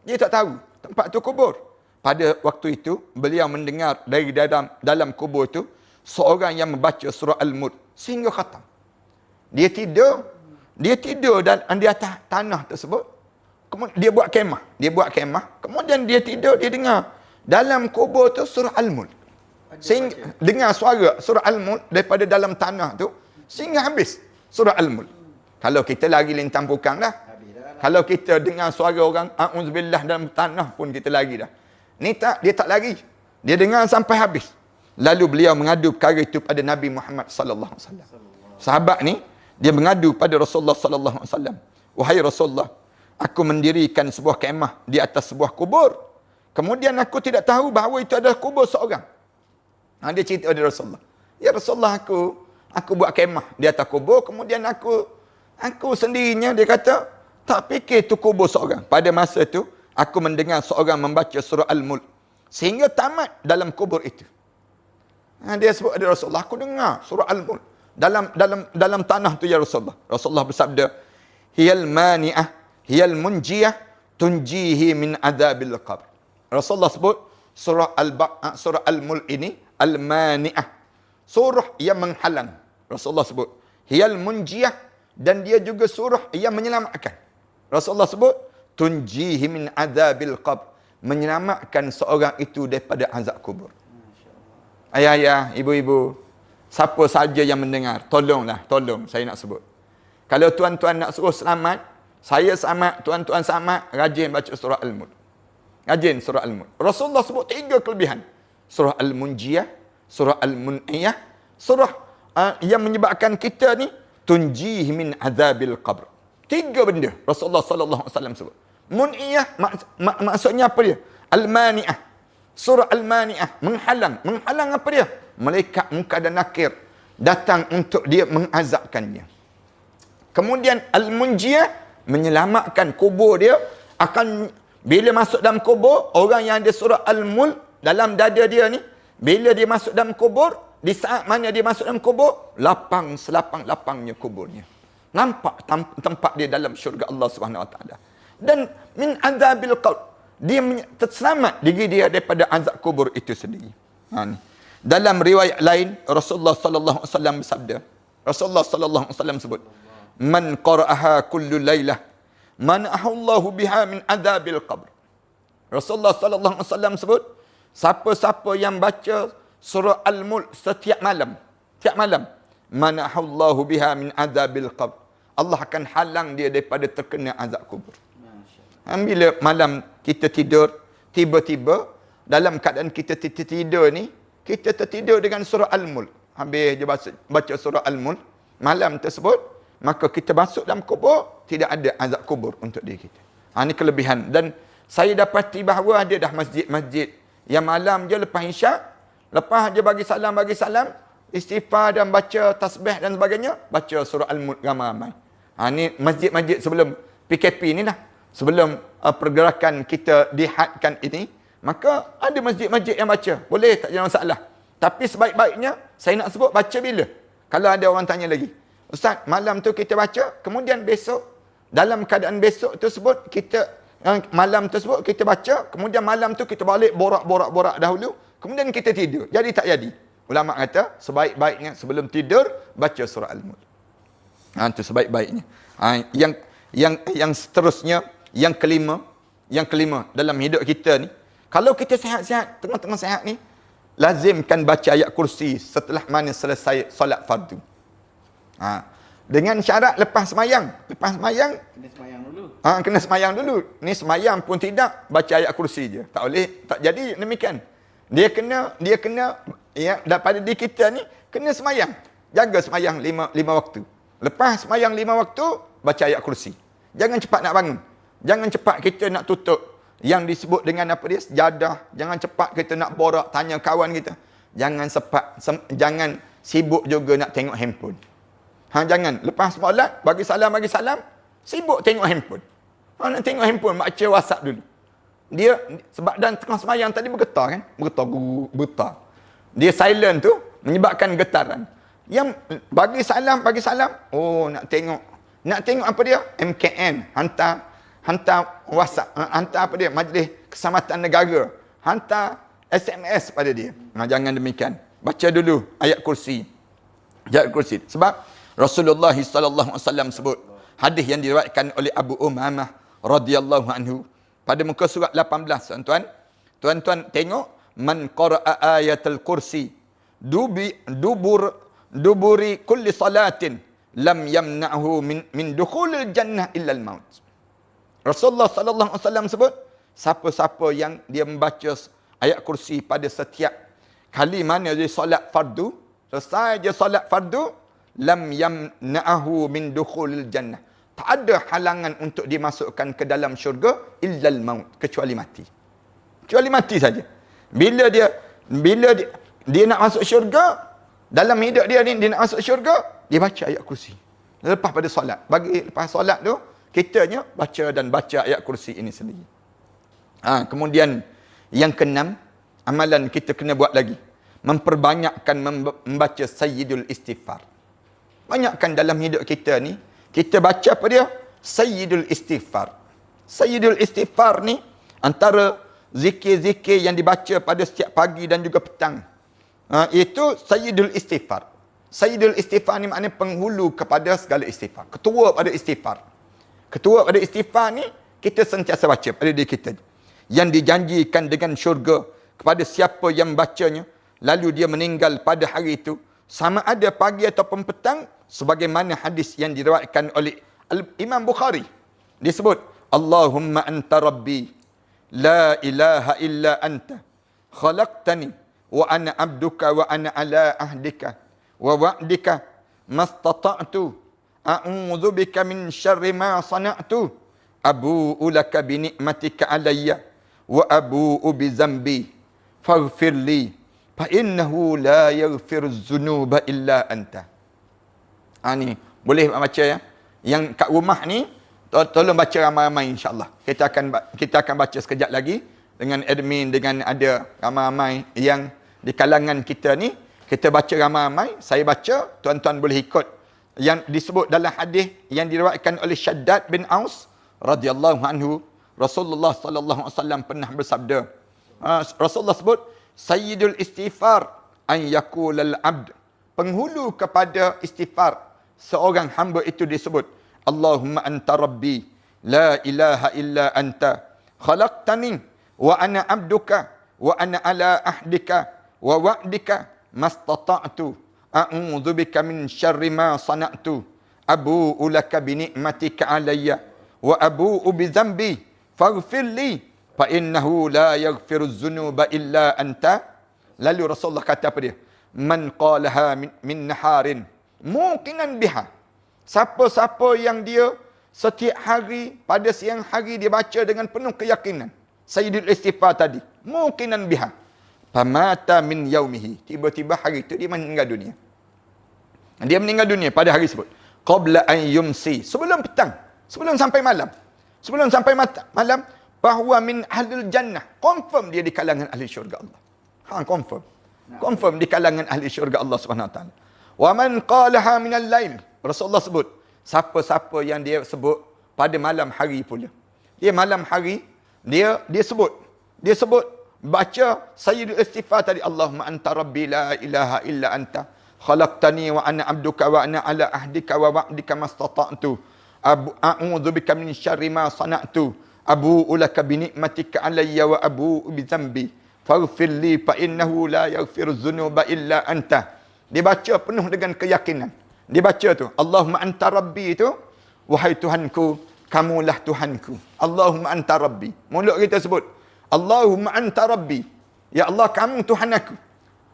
S1: Dia tak tahu tempat itu kubur. Pada waktu itu beliau mendengar dari dalam kubur itu seorang yang membaca surah Al-Mulk sehingga khatam. Dia tidur dan di atas tanah tersebut. Kemudian dia buat kemah, kemudian dia tidur, dia dengar dalam kubur tu surah Al-Mulk. Sehingga dengar suara surah Al-Mulk daripada dalam tanah tu sehingga habis surah Al-Mulk. Kalau kita lari lintang pukang dah. Kalau kita dengar suara orang a'udzubillah dalam tanah pun kita lari dah. Ni tak, dia tak lari. Dia dengar sampai habis. Lalu beliau mengadu perkara itu pada Nabi Muhammad sallallahu alaihi wasallam. Sahabat ni dia mengadu pada Rasulullah sallallahu alaihi wasallam. Wahai Rasulullah, aku mendirikan sebuah kemah di atas sebuah kubur. Kemudian aku tidak tahu bahawa itu adalah kubur seorang. Dia cerita kepada Rasulullah. Ya Rasulullah, aku buat kemah di atas kubur. Kemudian aku sendirinya, dia kata, tak fikir itu kubur seorang. Pada masa itu, aku mendengar seorang membaca surah Al-Mulk sehingga tamat dalam kubur itu. Dia sebut kepada Rasulullah, aku dengar surah Al-Mulk dalam tanah tu ya Rasulullah. Rasulullah bersabda, hiyal mani'ah hiyal munjiyah tunjihi min adzabil qabr. Rasulullah sebut surah Al-Mulk ini al-mani'ah, surah yang menghalang. Rasulullah sebut hiyal munjiyah, dan dia juga surah yang menyelamatkan. Rasulullah sebut tunjihi min adzabil qabr, menyelamatkan seorang itu daripada azab kubur. Ayah-ayah, ibu-ibu, siapa saja yang mendengar, tolong saya nak sebut. Kalau tuan-tuan nak suruh selamat, saya selamat, tuan-tuan selamat, rajin baca surah Al-Mulk. Rajin surah Al-Mulk. Rasulullah sebut 3 kelebihan. Surah Al-Munjiyah, surah Al-Mun'iyah, surah yang menyebabkan kita ni tunjih min azabil qabr. 3 benda Rasulullah sallallahu alaihi wasallam sebut. Mun'iyah maksudnya apa dia? Al-Mani'ah. Surah Al-Mani'ah menghalang apa dia? Malaikat munkar dan nakir datang untuk dia mengazabkannya. Kemudian Al-Munjiyah menyelamatkan kubur dia. Akan bila masuk dalam kubur, orang yang ada surah Al-Mulk dalam dada dia ni, bila dia masuk dalam kubur, di saat mana dia masuk dalam kubur, lapang selapang-lapangnya kuburnya. Nampak tempat dia dalam syurga Allah Subhanahu wa taala. Dan min azabil qabr, dia terselamat diri dia daripada azab kubur itu sendiri. Dalam riwayat lain, Rasulullah sallallahu alaihi wasallam bersabda, Rasulullah sallallahu alaihi wasallam sebut, man qara'aha kullu lailah mana'ahu biha min azabil qabr. Rasulullah sallallahu alaihi wasallam sebut, siapa-siapa yang baca surah Al-Mulk setiap malam, mana'ahu biha min azabil qabr, Allah akan halang dia daripada terkena azab kubur. Bila malam kita tidur, tiba-tiba dalam keadaan kita tidur ni, kita tertidur dengan surah Al-Mulk. Habis dia baca surah Al-Mulk malam tersebut, maka kita masuk dalam kubur, tidak ada azab kubur untuk diri kita. Ini kelebihan. Dan saya dapati bahawa ada dah masjid-masjid yang malam je lepas isyak, lepas dia bagi salam, istighfar dan baca tasbih dan sebagainya, baca surah Al-Mulk ramai-ramai. Ni masjid-masjid sebelum PKP ni lah. Sebelum pergerakan kita dihadkan ini, maka ada masjid-masjid yang baca. Boleh, tak ada masalah. Tapi sebaik-baiknya, saya nak sebut baca bila? Kalau ada orang tanya lagi. Ustaz, malam tu kita baca, kemudian besok, dalam keadaan besok tersebut, malam tersebut kita baca, kemudian malam tu kita balik borak dahulu, kemudian kita tidur. Jadi tak jadi. Ulama kata, sebaik-baiknya sebelum tidur, baca surah Al-Mulk. Itu sebaik-baiknya. Yang seterusnya, yang kelima dalam hidup kita ni, kalau kita sihat-sihat, tengah-tengah sihat ni, lazimkan baca ayat kursi setelah mana selesai solat fardu. Dengan syarat lepas semayang. Kena semayang dulu. Kena semayang dulu. Ni semayang pun tidak, baca ayat kursi je. Tak boleh, tak jadi demikian. Dia kena ya, daripada di kita ni, kena semayang. Jaga semayang lima waktu. Lepas semayang 5 waktu, baca ayat kursi. Jangan cepat nak bangun. Jangan cepat kita nak tutup yang disebut dengan apa dia, sejadah. Jangan cepat kita nak borak, tanya kawan kita. Jangan sibuk juga nak tengok handphone. Jangan. Lepas solat, bagi salam, sibuk tengok handphone. Nak tengok handphone, baca WhatsApp dulu. Dia, sebab dan tengah semayang tadi bergetar kan? Bergetar. Dia silent tu, menyebabkan getaran. Yang bagi salam, nak tengok apa dia? MKN, hantar WhatsApp, hantar apa dia? Majlis Keselamatan Negara, hantar SMS pada dia. Jangan demikian. Baca dulu ayat kursi. Sebab Rasulullah sallallahu alaihi wasallam sebut, hadis yang diriwayatkan oleh Abu Umamah radhiyallahu anhu pada muka surat 18, tuan-tuan. Tuan-tuan tengok, man qara'a ayatul kursi duburi kulli salatin lam yamna'hu min dukhulil jannah illa al-maut. Rasulullah sallallahu alaihi wasallam sebut, siapa-siapa yang dia membaca ayat kursi pada setiap kali mana dia solat fardu, selesai dia solat fardu, lam yamna'hu min dukhulil jannah. Tak ada halangan untuk dimasukkan ke dalam syurga illa al-maut, kecuali mati. Kecuali mati saja. Bila dia nak masuk syurga, dalam hidup dia ni, dia nak masuk syurga, dia baca ayat kursi. Lepas pada solat. Lepas solat tu, kitanya baca ayat kursi ini sendiri. Kemudian, yang keenam, amalan kita kena buat lagi. Memperbanyakkan membaca Sayyidul Istighfar. Banyakkan dalam hidup kita ni, kita baca apa dia? Sayyidul Istighfar. Sayyidul Istighfar ni, antara zikir-zikir yang dibaca pada setiap pagi dan juga petang. Itu Sayyidul Istighfar. Sayyidul Istighfar ni maknanya penghulu kepada segala istighfar. Ketua pada istighfar. Ketua pada istighfar ni, kita sentiasa baca pada diri kita. Yang dijanjikan dengan syurga kepada siapa yang bacanya, lalu dia meninggal pada hari itu, sama ada pagi ataupun petang, sebagaimana hadis yang diriwayatkan oleh Imam Bukhari. Disebut, Allahumma anta rabbi, la ilaha illa anta, khalaqtani, wa ana abduka wa ana ala ahdika wa wa'dika mastata'tu a'udzu bika min syarri ma sana'tu abu'u laka bi ni'matika alayya wa abu'u bi zambi faghfir li fa innahu la yaghfiru dzunuba illa anta. Ni boleh baca ya. Yang kat rumah ni tolong baca ramai-ramai insya-Allah. Kita akan baca sekejap lagi dengan admin, dengan ada ramai-ramai yang di kalangan kita ni, kita baca ramai-ramai, saya baca, tuan-tuan boleh ikut. Yang disebut dalam hadis yang diriwayatkan oleh Syaddad bin Aus radhiyallahu anhu, Rasulullah sallallahu alaihi wasallam pernah bersabda. Rasulullah sebut, Sayyidul Istighfar an yaqulal abd. Penghulu kepada istighfar seorang hamba itu disebut, Allahumma anta rabbi, la ilaha illa anta, khalaqtani wa ana abduka wa ana ala ahdika wa wa'dika mastata'tu a'udzu bika min syarri ma sana'tu abu'u laka bi ni'matika alayya wa abu'u bi dhanbi faghfir li fa innahu la yaghfiru dzunuba illa anta. Lalu Rasulullah kata apa dia? Man qalaha min naharin muqinan biha. Siapa-siapa yang dia setiap hari pada siang hari dia baca dengan penuh keyakinan Sayyidul Istighfar tadi, muqinan biha, famata min yaumihi, tiba-tiba hari itu dia meninggal dunia. Dia meninggal dunia pada hari tersebut. Qabla an yumsi. Sebelum petang. Sebelum sampai malam. Sebelum sampai malam. Bahawa min ahlil jannah. Confirm dia di kalangan ahli syurga Allah. Confirm. Confirm di kalangan ahli syurga Allah Subhanahu Wa Taala. Wa man qalaha minal lail. Rasulullah sebut. Siapa-siapa yang dia sebut pada malam hari pula. Dia malam hari. Dia sebut. Dia sebut. Baca Sayyidul Istighfar tadi. Allahumma anta rabbi la ilaha illa anta. Khalaqtani wa ana abduka wa ana ala ahdika wa wa'dika mastata'tu. A'udzu bika min syarri ma sana'tu. Abu'u laka bi ni'matika alayya wa abu'u bi dhanbi. Faghfir li fa innahu la yaghfiru dzunuba illa anta. Dia baca penuh dengan keyakinan. Dia baca tu, Allahumma anta rabbi tu, wahai Tuhanku, kamulah Tuhanku. Allahumma anta rabbi. Mulut kita sebut, Allahumma anta rabbi. Ya Allah, kamu Tuhan aku.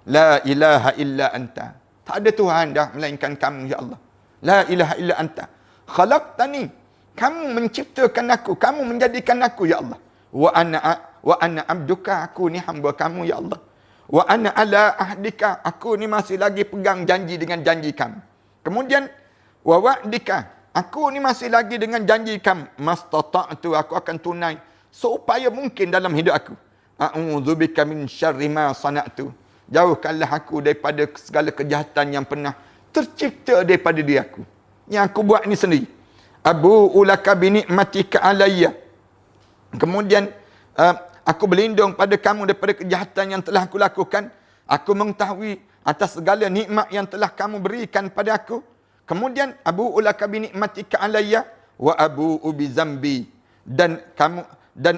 S1: La ilaha illa anta. Tak ada Tuhan dah melainkan kamu, ya Allah. La ilaha illa anta. Khalaqtani. Kamu menciptakan aku, kamu menjadikan aku, ya Allah. Wa ana abduka, aku ni hamba kamu, ya Allah. Wa ana ala ahdika, aku ni masih lagi pegang janji dengan janji kamu. Kemudian wa wa'dika, aku ni masih lagi dengan janji kamu. Mastata'tu, aku akan tunai seupaya mungkin dalam hidup aku. A'udzubika min syarri ma sana'tu. Jauhkanlah aku daripada segala kejahatan yang pernah tercipta daripada diri aku. Yang aku buat ni sendiri. Abu'u laka bi ni'matika alayya. Kemudian aku berlindung pada kamu daripada kejahatan yang telah aku lakukan. Aku mengetahui atas segala nikmat yang telah kamu berikan pada aku. Kemudian abu'u laka bi ni'matika alayya wa abu'u bi zambi. Dan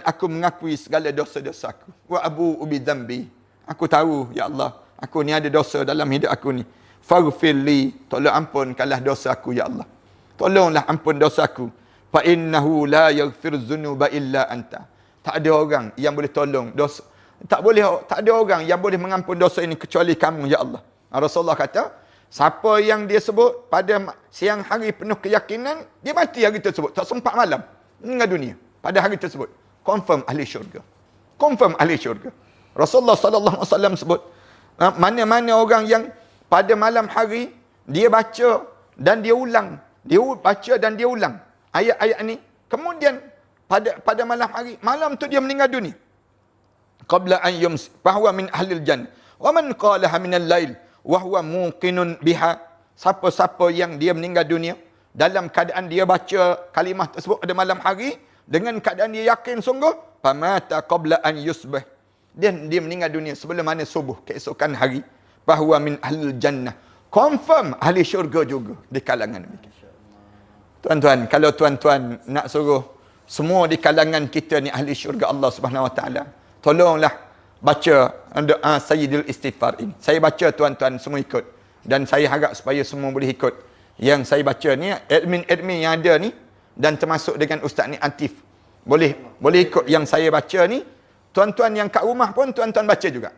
S1: aku mengakui segala dosa-dosa aku. Wa abu'u bi zambi. Aku tahu, ya Allah, aku ni ada dosa dalam hidup aku ni. Faghfir li, tolong ampunkanlah dosa aku, ya Allah. Tolonglah ampun dosa aku. Fa innahu la yaghfiru dzunuba illa anta. Tak ada orang yang boleh tolong dosa. Tak ada orang yang boleh mengampun dosa ini kecuali kamu, ya Allah. Rasulullah kata, siapa yang dia sebut pada siang hari penuh keyakinan, dia mati hari tersebut. Tak sempat malam. Meninggal dunia pada hari tersebut. Confirm ahli syurga. Confirm ahli syurga. Rasulullah sallallahu alaihi wasallam sebut, mana-mana orang yang pada malam hari dia baca dan dia ulang, dia baca dan dia ulang ayat-ayat ni, kemudian pada malam hari, malam tu dia meninggal dunia. Qabla an yumsi fahuwa min ahlil jannah. Wa man qalaha minal lail wa huwa muqinun biha. Siapa-siapa yang dia meninggal dunia dalam keadaan dia baca kalimah tersebut pada malam hari dengan keadaan dia yakin sungguh, famata qabla an yusbih. Dan dia meninggal dunia sebelum mana subuh keesokan hari, bahawa min ahlil jannah. Confirm ahli syurga juga di kalangan mereka. Tuan-tuan, kalau tuan-tuan nak suruh semua di kalangan kita ni ahli syurga Allah Subhanahu Wa Taala, tolonglah baca doa Sayyidul Istighfar ini. Saya baca, tuan-tuan semua ikut. Dan saya harap supaya semua boleh ikut. Yang saya baca ni, admin-admin yang ada ni, dan termasuk dengan Ustaz ni Atif. Boleh ikut yang saya baca ni. Tuan-tuan yang kat rumah pun tuan-tuan baca juga.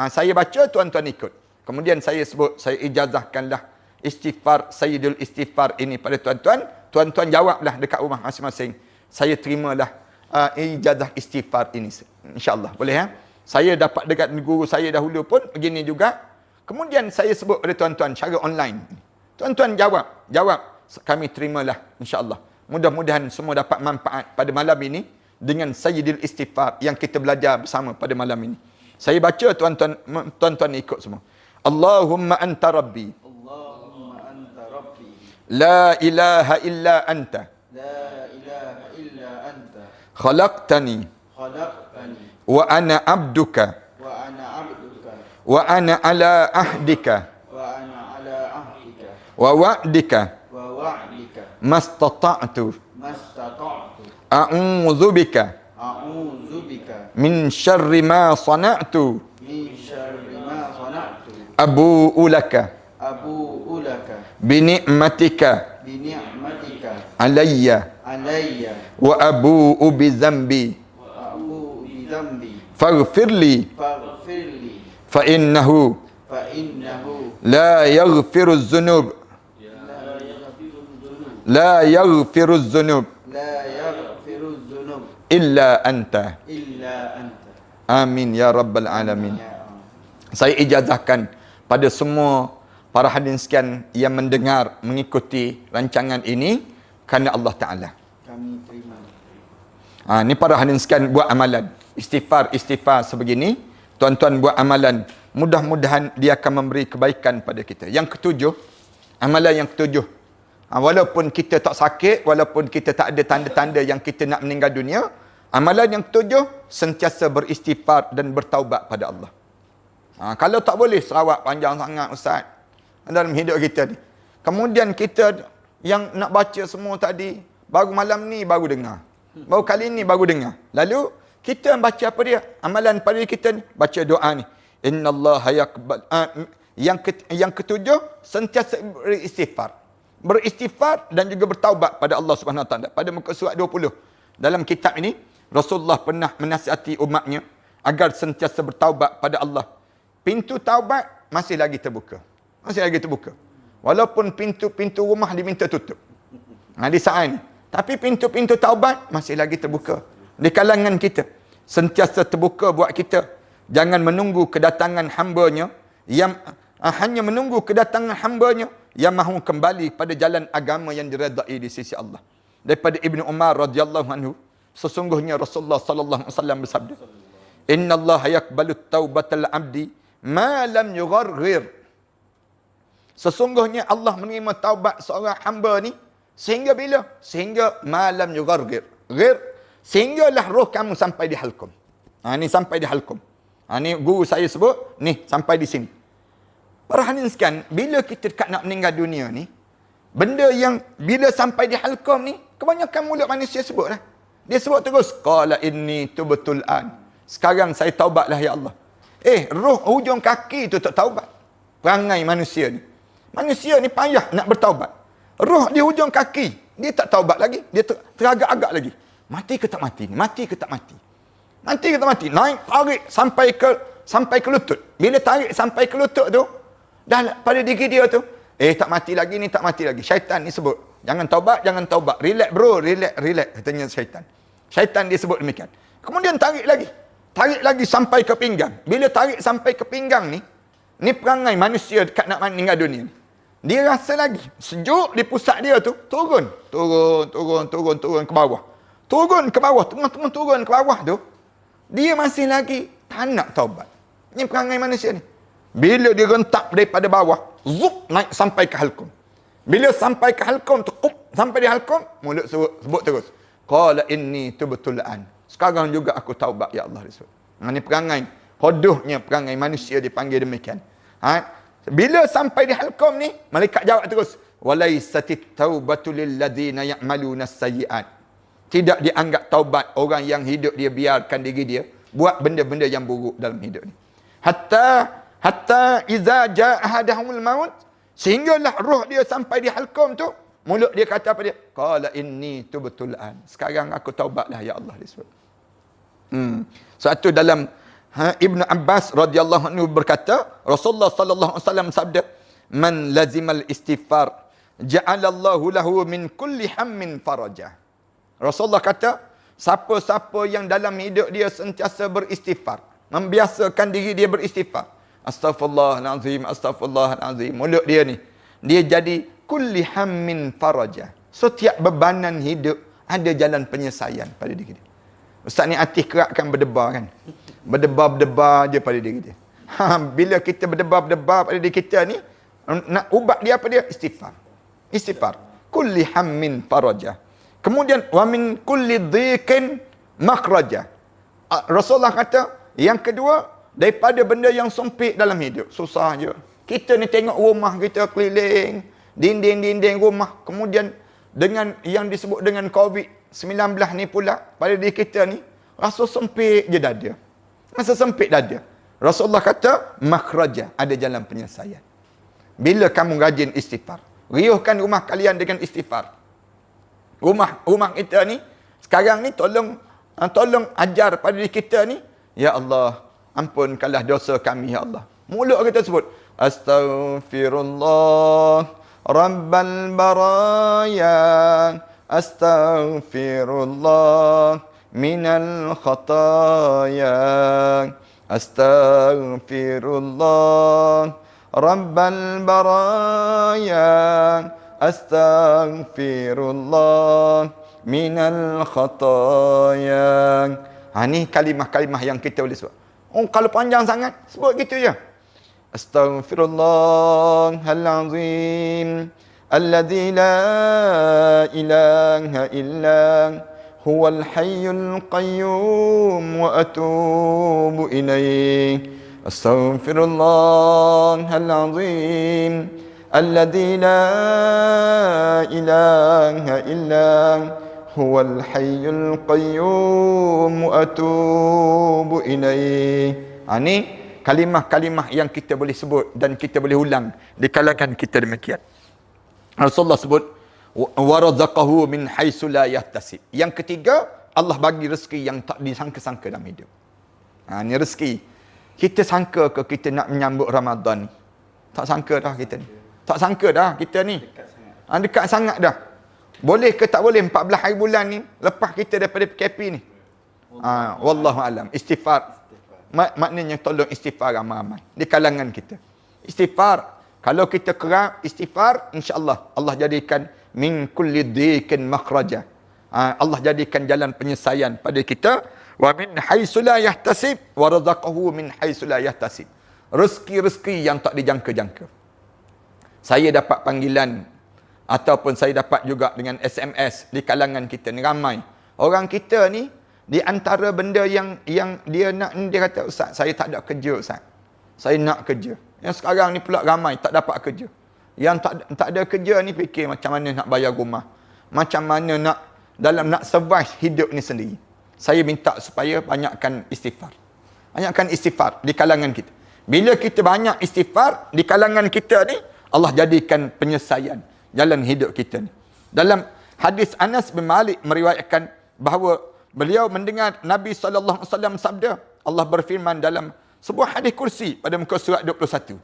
S1: Saya baca, tuan-tuan ikut. Kemudian saya sebut, saya ijazahkanlah istighfar, Sayyidul Istighfar ini pada tuan-tuan. Tuan-tuan jawablah dekat rumah masing-masing. Saya terimalah ijazah istighfar ini. InsyaAllah. Boleh ya? Saya dapat dekat guru saya dahulu pun begini juga. Kemudian saya sebut pada tuan-tuan secara online. Tuan-tuan jawab. Kami terimalah. InsyaAllah. Mudah-mudahan semua dapat manfaat pada malam ini dengan Sayyidul Istighfar yang kita belajar bersama pada malam ini. Saya baca, tuan-tuan ikut semua. Allahumma anta rabbi.
S2: Allahumma anta rabbi.
S1: La ilaha illa anta.
S2: La ilaha illa anta.
S1: Khalaqtani. Wa ana abduka.
S2: Wa ana abduka.
S1: Wa ana ala ahdika.
S2: Wa ana ala ahdika.
S1: Wa wa'dika.
S2: Wa wa'dika.
S1: Mastata'tu.
S2: Mastata'tu.
S1: A'udzu bika min syarri ma sana'tu.
S2: Min syarri ma sana'tu.
S1: Abu'u laka bi ni'matika alayya wa abu'u bi dhanbi. Faghfir li fa innahu la yaghfiru dhunub illa anta. Amin ya rabbal alamin. Saya ijazahkan pada semua para hadirin sekalian yang mendengar, mengikuti rancangan ini kerana Allah Ta'ala.
S2: Kami terima.
S1: Ni para hadirin sekalian buat amalan. Istighfar sebegini. Tuan-tuan buat amalan. Mudah-mudahan dia akan memberi kebaikan pada kita. Yang ketujuh, amalan yang ketujuh. Walaupun kita tak sakit, walaupun kita tak ada tanda-tanda yang kita nak meninggal dunia, amalan yang ketujuh, sentiasa beristighfar dan bertaubat pada Allah. Kalau tak boleh, selawat panjang sangat Ustaz dalam hidup kita ni. Kemudian kita yang nak baca semua tadi, baru malam ni baru dengar. Baru kali ni baru dengar. Lalu, kita baca apa dia? Amalan pada kita ni, baca doa ni. Innallaha yaqbal. Yang ketujuh, sentiasa beristighfar. Beristighfar dan juga bertaubat pada Allah Subhanahu Wa Taala. Pada muka surat 20. Dalam kitab ini, Rasulullah pernah menasihati umatnya agar sentiasa bertaubat pada Allah. Pintu taubat masih lagi terbuka. Masih lagi terbuka. Walaupun pintu-pintu rumah diminta tutup. Di saat ini. Tapi pintu-pintu taubat masih lagi terbuka. Di kalangan kita. Sentiasa terbuka buat kita. Jangan menunggu kedatangan hamba-Nya yang hanya menunggu kedatangan hamba-Nya yang mahu kembali pada jalan agama yang diredai di sisi Allah. Daripada Ibnu Umar radhiyallahu anhu, sesungguhnya Rasulullah sallallahu alaihi wasallam bersabda, "Innallaha yaqbalu taubatal 'abdi ma lam yugharghir." Sesungguhnya Allah menerima taubat seorang hamba ni sehingga bila? Sehingga malam yugharghir. Ghir, sehinggalah roh kamu sampai di halkum. Ni sampai di halkum. Ni guru saya sebut, ni sampai di sini. Para hadirin sekalian, bila kita dekat nak meninggal dunia ni, benda yang bila sampai di halkum ni, kebanyakan mulut manusia sebut lah. Dia sebut terus, qala inni tubtul an. Sekarang saya taubatlah ya Allah. Roh hujung kaki tu tak taubat. Perangai manusia ni. Manusia ni payah nak bertaubat. Roh di hujung kaki, dia tak taubat lagi. Dia teragak-agak lagi. Mati ke tak mati? Mati ke tak mati? Mati ke tak mati? Naik, tarik sampai ke lutut. Bila tarik sampai ke lutut tu, dah pada diri dia tu, tak mati lagi ni, tak mati lagi. Syaitan ni sebut, jangan taubat, jangan taubat. Relax bro, relax, katanya syaitan. Syaitan dia sebut demikian. Kemudian tarik lagi sampai ke pinggang. Bila tarik sampai ke pinggang ni perangai manusia dekat nak meninggal dunia ni. Dia rasa lagi sejuk di pusat dia tu, turun ke bawah. Turun ke bawah, turun ke bawah tu. Dia masih lagi tak nak taubat. Ini perangai manusia ni. Bila dia rentak daripada bawah, zup naik sampai ke halkum. Bila sampai ke halkum tu, sampai di halkum, mulut sebut terus, qala inni tubtul an. Sekarang juga aku taubat ya Allah Rasul. Ini perangai hodohnya perangai manusia dipanggil demikian. Bila sampai di halkum ni, malaikat jawab terus, walaisatit taubatu lil ladzina ya'maluna as-sayyi'at. Tidak dianggap taubat orang yang hidup dia biarkan diri dia buat benda-benda yang buruk dalam hidup ni. Hatta iza jaa ahadahumul maut, sehinggalah roh dia sampai di halkum tu, mulut dia kata apa dia? Qala inni tubtul an. Sekarang aku taubatlah ya Allah disebut. Satu dalam Ibnu Abbas radhiyallahu anhu berkata, Rasulullah sallallahu alaihi wasallam sabda, "Man lazimal istighfar, ja'alallahu lahu min kulli hammin faraja." Rasulullah kata, siapa-siapa yang dalam hidup dia sentiasa beristighfar, membiasakan diri dia beristighfar. Astaghfirullahalazim, astaghfirullahalazim. Mulut dia ni, dia jadi kulli hammin faraja. Setiap bebanan hidup ada jalan penyelesaian pada diri dia. Ustaz ni hati kerak kan berdebar kan? Berdebar-debar je pada diri dia. Bila kita berdebar-debar pada diri kita ni, nak ubat dia apa dia? Istighfar. Istighfar. Kulli hammin faraja. Kemudian, wa min kulli dhiqin makhraja. Rasulullah kata, yang kedua, daripada benda yang sempit dalam hidup. Susah je. Kita ni tengok rumah kita keliling, dinding-dinding rumah. Kemudian, dengan yang disebut dengan COVID-19 ni pula, pada diri kita ni, rasa sempit je dada. Rasa sempit dada. Rasulullah kata, makhraja, ada jalan penyelesaian. Bila kamu rajin istighfar. Riuhkan rumah kalian dengan istighfar. Rumah kita ni, sekarang ni tolong ajar pada diri kita ni, ya Allah, ampunkanlah dosa kami, ya Allah. Mulut kita sebut, astaghfirullah, rabbal baraya, astaghfirullah, minal khataya, astaghfirullah, Rabbal baraya astaghfirullah minal khataya. Ni kalimah-kalimah yang kita boleh sebut. Kalau panjang sangat, sebut gitu je. Astaghfirullahal azim alladzi la ilaha illa huwal hayyul qayyum wa atubu ilaih. Astaghfirullahal azim alladzi la ilaha illa huwal hayyul qayyum wa atubu ilaih. Ni kalimah-kalimah yang kita boleh sebut dan kita boleh ulang di kalangan kita demikian. Rasulullah sebut warazaqahu min haitsu la yahtasib. Yang ketiga, Allah bagi rezeki yang tak disangka-sangka dalam hidup. Ni rezeki. Kita sangka ke kita nak menyambut Ramadan ni? Tak sangka dah kita ni. Tak sangka dah kita ni. Dekat sangat dah. Boleh ke tak boleh 14 hari bulan ni lepas kita daripada PKP ni? Wallahu alam. Istighfar. Maknanya tolong istighfar ramai-ramai di kalangan kita. Istighfar. Kalau kita kerap istighfar, insya-Allah Allah jadikan min kulli dhiqin makhraja. Allah jadikan jalan penyelesaian pada kita. Wa min haitsu la yahtasib wa razaqahu min haitsu la yahtasib. Rezeki-rezeki yang tak dijangka-jangka. Saya dapat panggilan ataupun saya dapat juga dengan SMS di kalangan kita ni ramai. Orang kita ni di antara benda yang dia nak, dia kata, Ustaz, saya tak ada kerja, Ustaz. Saya nak kerja. Yang sekarang ni pula ramai tak dapat kerja. Yang tak ada kerja ni fikir macam mana nak bayar rumah. Macam mana nak survive hidup ni sendiri. Saya minta supaya banyakkan istighfar. Banyakkan istighfar di kalangan kita. Bila kita banyak istighfar di kalangan kita ni, Allah jadikan penyelesaian jalan hidup kita ni. Dalam hadis Anas bin Malik meriwayatkan bahawa beliau mendengar Nabi SAW sabda, Allah berfirman dalam sebuah hadis kursi pada muka surat 21.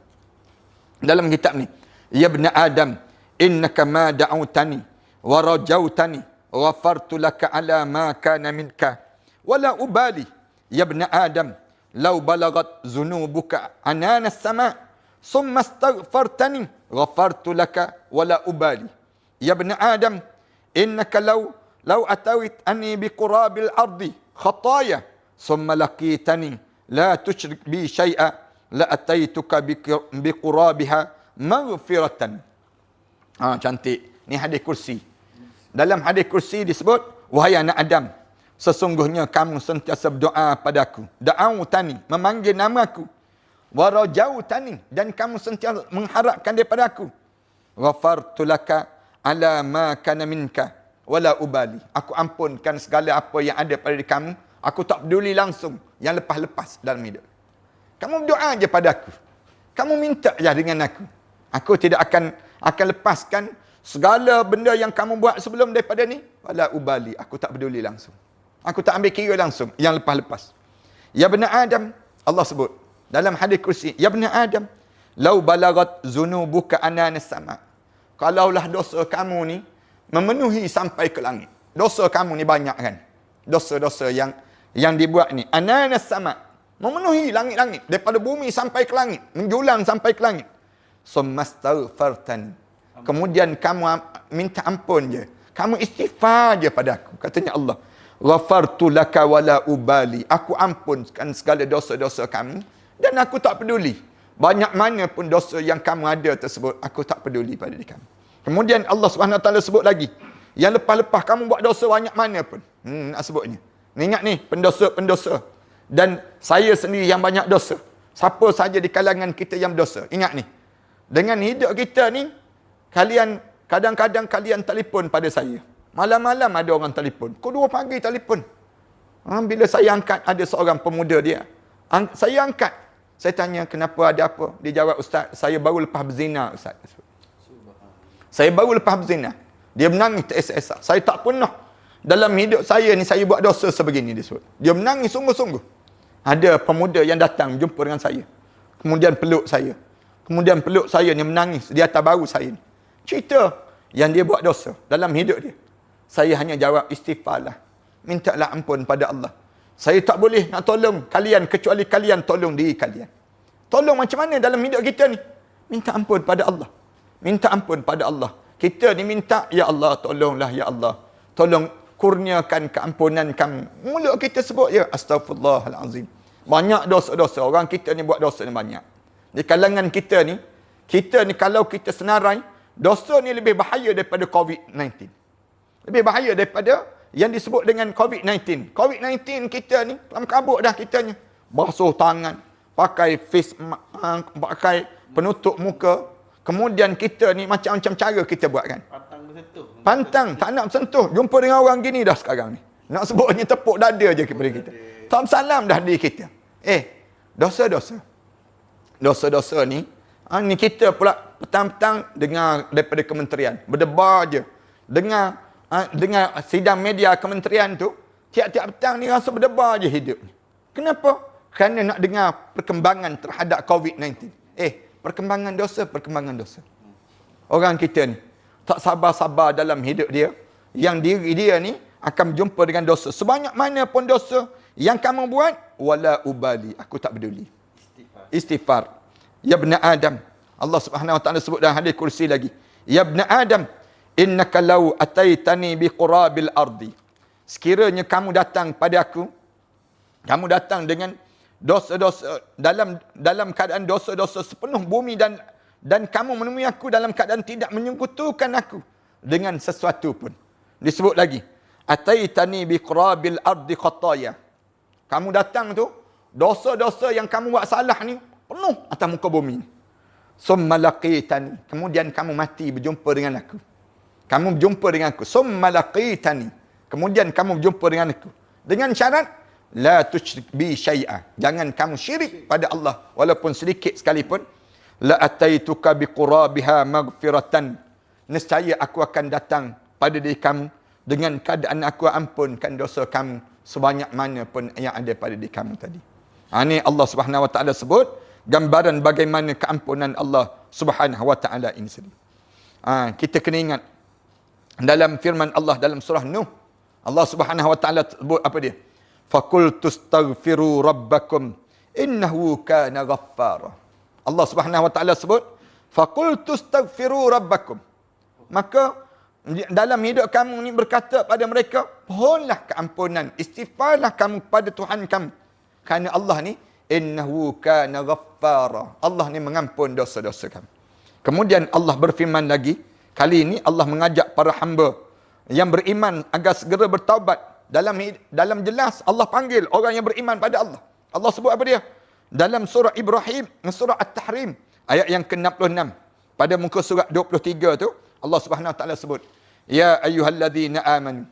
S1: Dalam kitab ni, ya ibn Adam, innaka ma da'utani wa rajautani ghafartu laka ala ma kana minka wala ubali. Ya ibn Adam, law balagat zunubuka anana as-sama' summa astaghfartani ghafartu laka wala ubali. Ya ibn Adam, innaka law atawit anni biqurabil ardi khataya summa laqitani la tusyrik bi syai'a la ataituka biqurabiha maghfiratan. Cantik. Ni hadis kursi. Dalam hadis kursi disebut, wahai anak Adam, sesungguhnya kamu sentiasa berdoa padaku. Da'autani, memanggil nama aku. Wa rajautani, dan kamu sentiasa mengharapkan daripada aku. Ghafartu laka ala ma kana minka wala ubali. Aku ampunkan segala apa yang ada pada kamu. Aku tak peduli langsung yang lepas-lepas dalam hidup. Kamu berdoa je pada aku. Kamu minta je dengan aku. Aku tidak akan lepaskan segala benda yang kamu buat sebelum daripada ni. Wala ubali. Aku tak peduli langsung. Aku tak ambil kira langsung yang lepas-lepas. Ya bani Adam, Allah sebut dalam hadis kursi, ya bani Adam, law balagat zunubuka ananas sama. Kalaulah dosa kamu ni memenuhi sampai ke langit. Dosa kamu ni banyak kan? Dosa-dosa yang dibuat ni ananas sama, memenuhi langit-langit, daripada bumi sampai ke langit, menjulang sampai ke langit. Summastaghfartani, kemudian kamu minta ampun je, kamu istighfar je pada aku, katanya Allah. Ghafartu laka wala ubali, aku ampunkan segala dosa-dosa kamu dan aku tak peduli banyak mana pun dosa yang kamu ada tersebut, aku tak peduli pada diri kamu. Kemudian Allah Subhanahu Wa Taala sebut lagi, yang lepas-lepas kamu buat dosa banyak mana pun, nak sebutnya. Ingat ni, pendosa-pendosa. Dan saya sendiri yang banyak dosa. Siapa saja di kalangan kita yang berdosa. Ingat ni, dengan hidup kita ni, kadang-kadang kalian telefon pada saya. Malam-malam ada orang telefon. Pukul 2 pagi telefon. Bila saya angkat, ada seorang pemuda dia. Saya angkat. Saya tanya, kenapa, ada apa? Dia jawab, Ustaz, saya baru lepas berzina, Ustaz. Saya baru lepas berzina. Dia menangis teresa-esa. Saya tak pernah dalam hidup saya ni saya buat dosa sebegini, dia sebut. Dia menangis sungguh-sungguh. Ada pemuda yang datang jumpa dengan saya. Kemudian peluk saya. Kemudian peluk saya ni menangis di atas bahu saya ni. Cerita yang dia buat dosa dalam hidup dia. Saya hanya jawab, istighfarlah. Mintalah ampun pada Allah. Saya tak boleh nak tolong kalian kecuali kalian tolong diri kalian. Tolong macam mana dalam hidup kita ni? Minta ampun pada Allah. Minta ampun pada Allah. Kita ni minta, ya Allah, tolonglah ya Allah. Tolong kurniakan keampunan kami. Mulut kita sebut ya, astaghfirullahalazim. Banyak dosa-dosa. Orang kita ni buat dosa ni banyak. Di kalangan kita ni kalau kita senarai, dosa ni lebih bahaya daripada COVID-19. Lebih bahaya daripada yang disebut dengan COVID-19. COVID-19 kita ni, dalam kabut dah kita ni. Basuh tangan, pakai face mask, pakai penutup muka. Kemudian kita ni macam-macam cara kita buat kan.
S2: Pantang bersentuh.
S1: Pantang, tak nak sentuh. Jumpa dengan orang gini dah sekarang ni. Nak sebutnya tepuk dada je kepada kita. Tak salam dah diri kita. Dosa-dosa. Dosa-dosa ni, ni kita pula petang-petang dengar daripada kementerian. Berdebar je. Dengar sidang media kementerian tu, tiap-tiap petang ni rasa berdebar je hidup ni. Kenapa? Kerana nak dengar perkembangan terhadap COVID-19. Perkembangan dosa. Orang kita ni tak sabar-sabar dalam hidup dia, yang diri dia ni akan berjumpa dengan dosa. Sebanyak mana pun dosa yang kamu buat, wala ubali, aku tak peduli. Istighfar. Ya ibna Adam. Allah Subhanahu wa taala sebut dalam hadis kursi lagi. Ya ibna Adam, innaka law ataitani biqurabil ardi. Sekiranya kamu datang pada aku, kamu datang dengan dosa-dosa dalam keadaan dosa-dosa sepenuh bumi dan kamu menemui aku dalam keadaan tidak menyekutukan aku dengan sesuatu pun. Disebut lagi, ataitani biqurabil ardi khataya. Kamu datang tu, dosa-dosa yang kamu buat salah ni penuh atas muka bumi ni. Summa laqitani, kemudian kamu mati berjumpa dengan aku. Kamu berjumpa dengan aku. Summa laqitani, kemudian kamu berjumpa dengan aku. Dengan syarat la tusyrik bi syai'a. Jangan kamu syirik pada Allah walaupun sedikit sekalipun. La ataituka biqurabiha maghfiratan. Nescaya aku akan datang pada diri kamu dengan keadaan aku ampunkan dosa kamu sebanyak mana pun yang ada pada diri kamu tadi. Ini Allah Subhanahu wa taala sebut gambaran bagaimana keampunan Allah Subhanahu wa taala ini sendiri. Kita kena ingat dalam firman Allah dalam surah Nuh, Allah Subhanahu wa taala sebut apa dia? Faqultu astaghfiru rabbakum innahu kana ghaffara. Allah Subhanahu wa taala sebut faqultu astaghfiru rabbakum. Maka dalam hidup kamu ni berkata pada mereka, mohonlah keampunan, istighfarlah kamu kepada Tuhan kamu. Kerana Allah ni innahu kana ghaffara. Allah ni mengampun dosa-dosa kamu. Kemudian Allah berfirman lagi, kali ini Allah mengajak para hamba yang beriman agar segera bertaubat. Dalam jelas Allah panggil orang yang beriman pada Allah. Allah sebut apa dia? Dalam surah Ibrahim, surah At-Tahrim, ayat yang ke-66. Pada muka surat 23 tu, Allah Subhanahu wa taala sebut, ya ayyuhalladzina amanu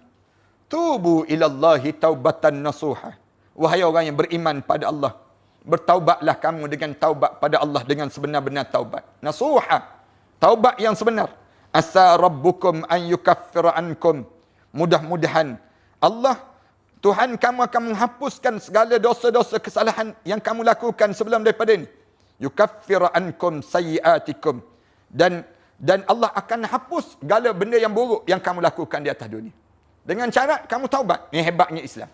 S1: tubu ilallahi taubatan nasuha. Wahai orang yang beriman pada Allah, bertaubatlah kamu dengan taubat pada Allah dengan sebenar-benar taubat. Nasuha, taubat yang sebenar. Asa rabbukum an yukaffira ankum. Mudah-mudahan Allah, Tuhan kamu akan menghapuskan segala dosa-dosa kesalahan yang kamu lakukan sebelum daripada ini. Yukaffira ankum sayyiatikum. Dan Allah akan hapus segala benda yang buruk yang kamu lakukan di atas dunia. Dengan syarat kamu taubat. Ini hebatnya Islam.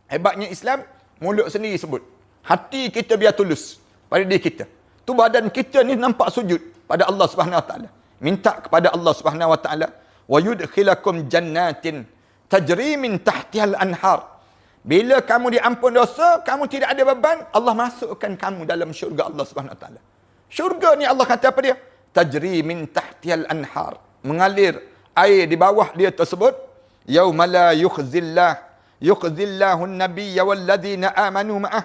S1: Hebatnya Islam, mulut sendiri sebut. Hati kita biar tulus pada diri kita. Tu badan kita ni nampak sujud pada Allah Subhanahu wa taala. Minta kepada Allah Subhanahu wa taala, wa yudkhilakum jannatin tajri min tahtihal anhar. Bila kamu diampun dosa, kamu tidak ada beban, Allah masukkan kamu dalam syurga Allah Subhanahu wa taala. Syurga ni Allah kata apa dia? Tajri min tahtihal anhar. Mengalir air di bawah dia tersebut. Yauma la yukhzillahu an-nabiyya walladzina amanu ma'ah.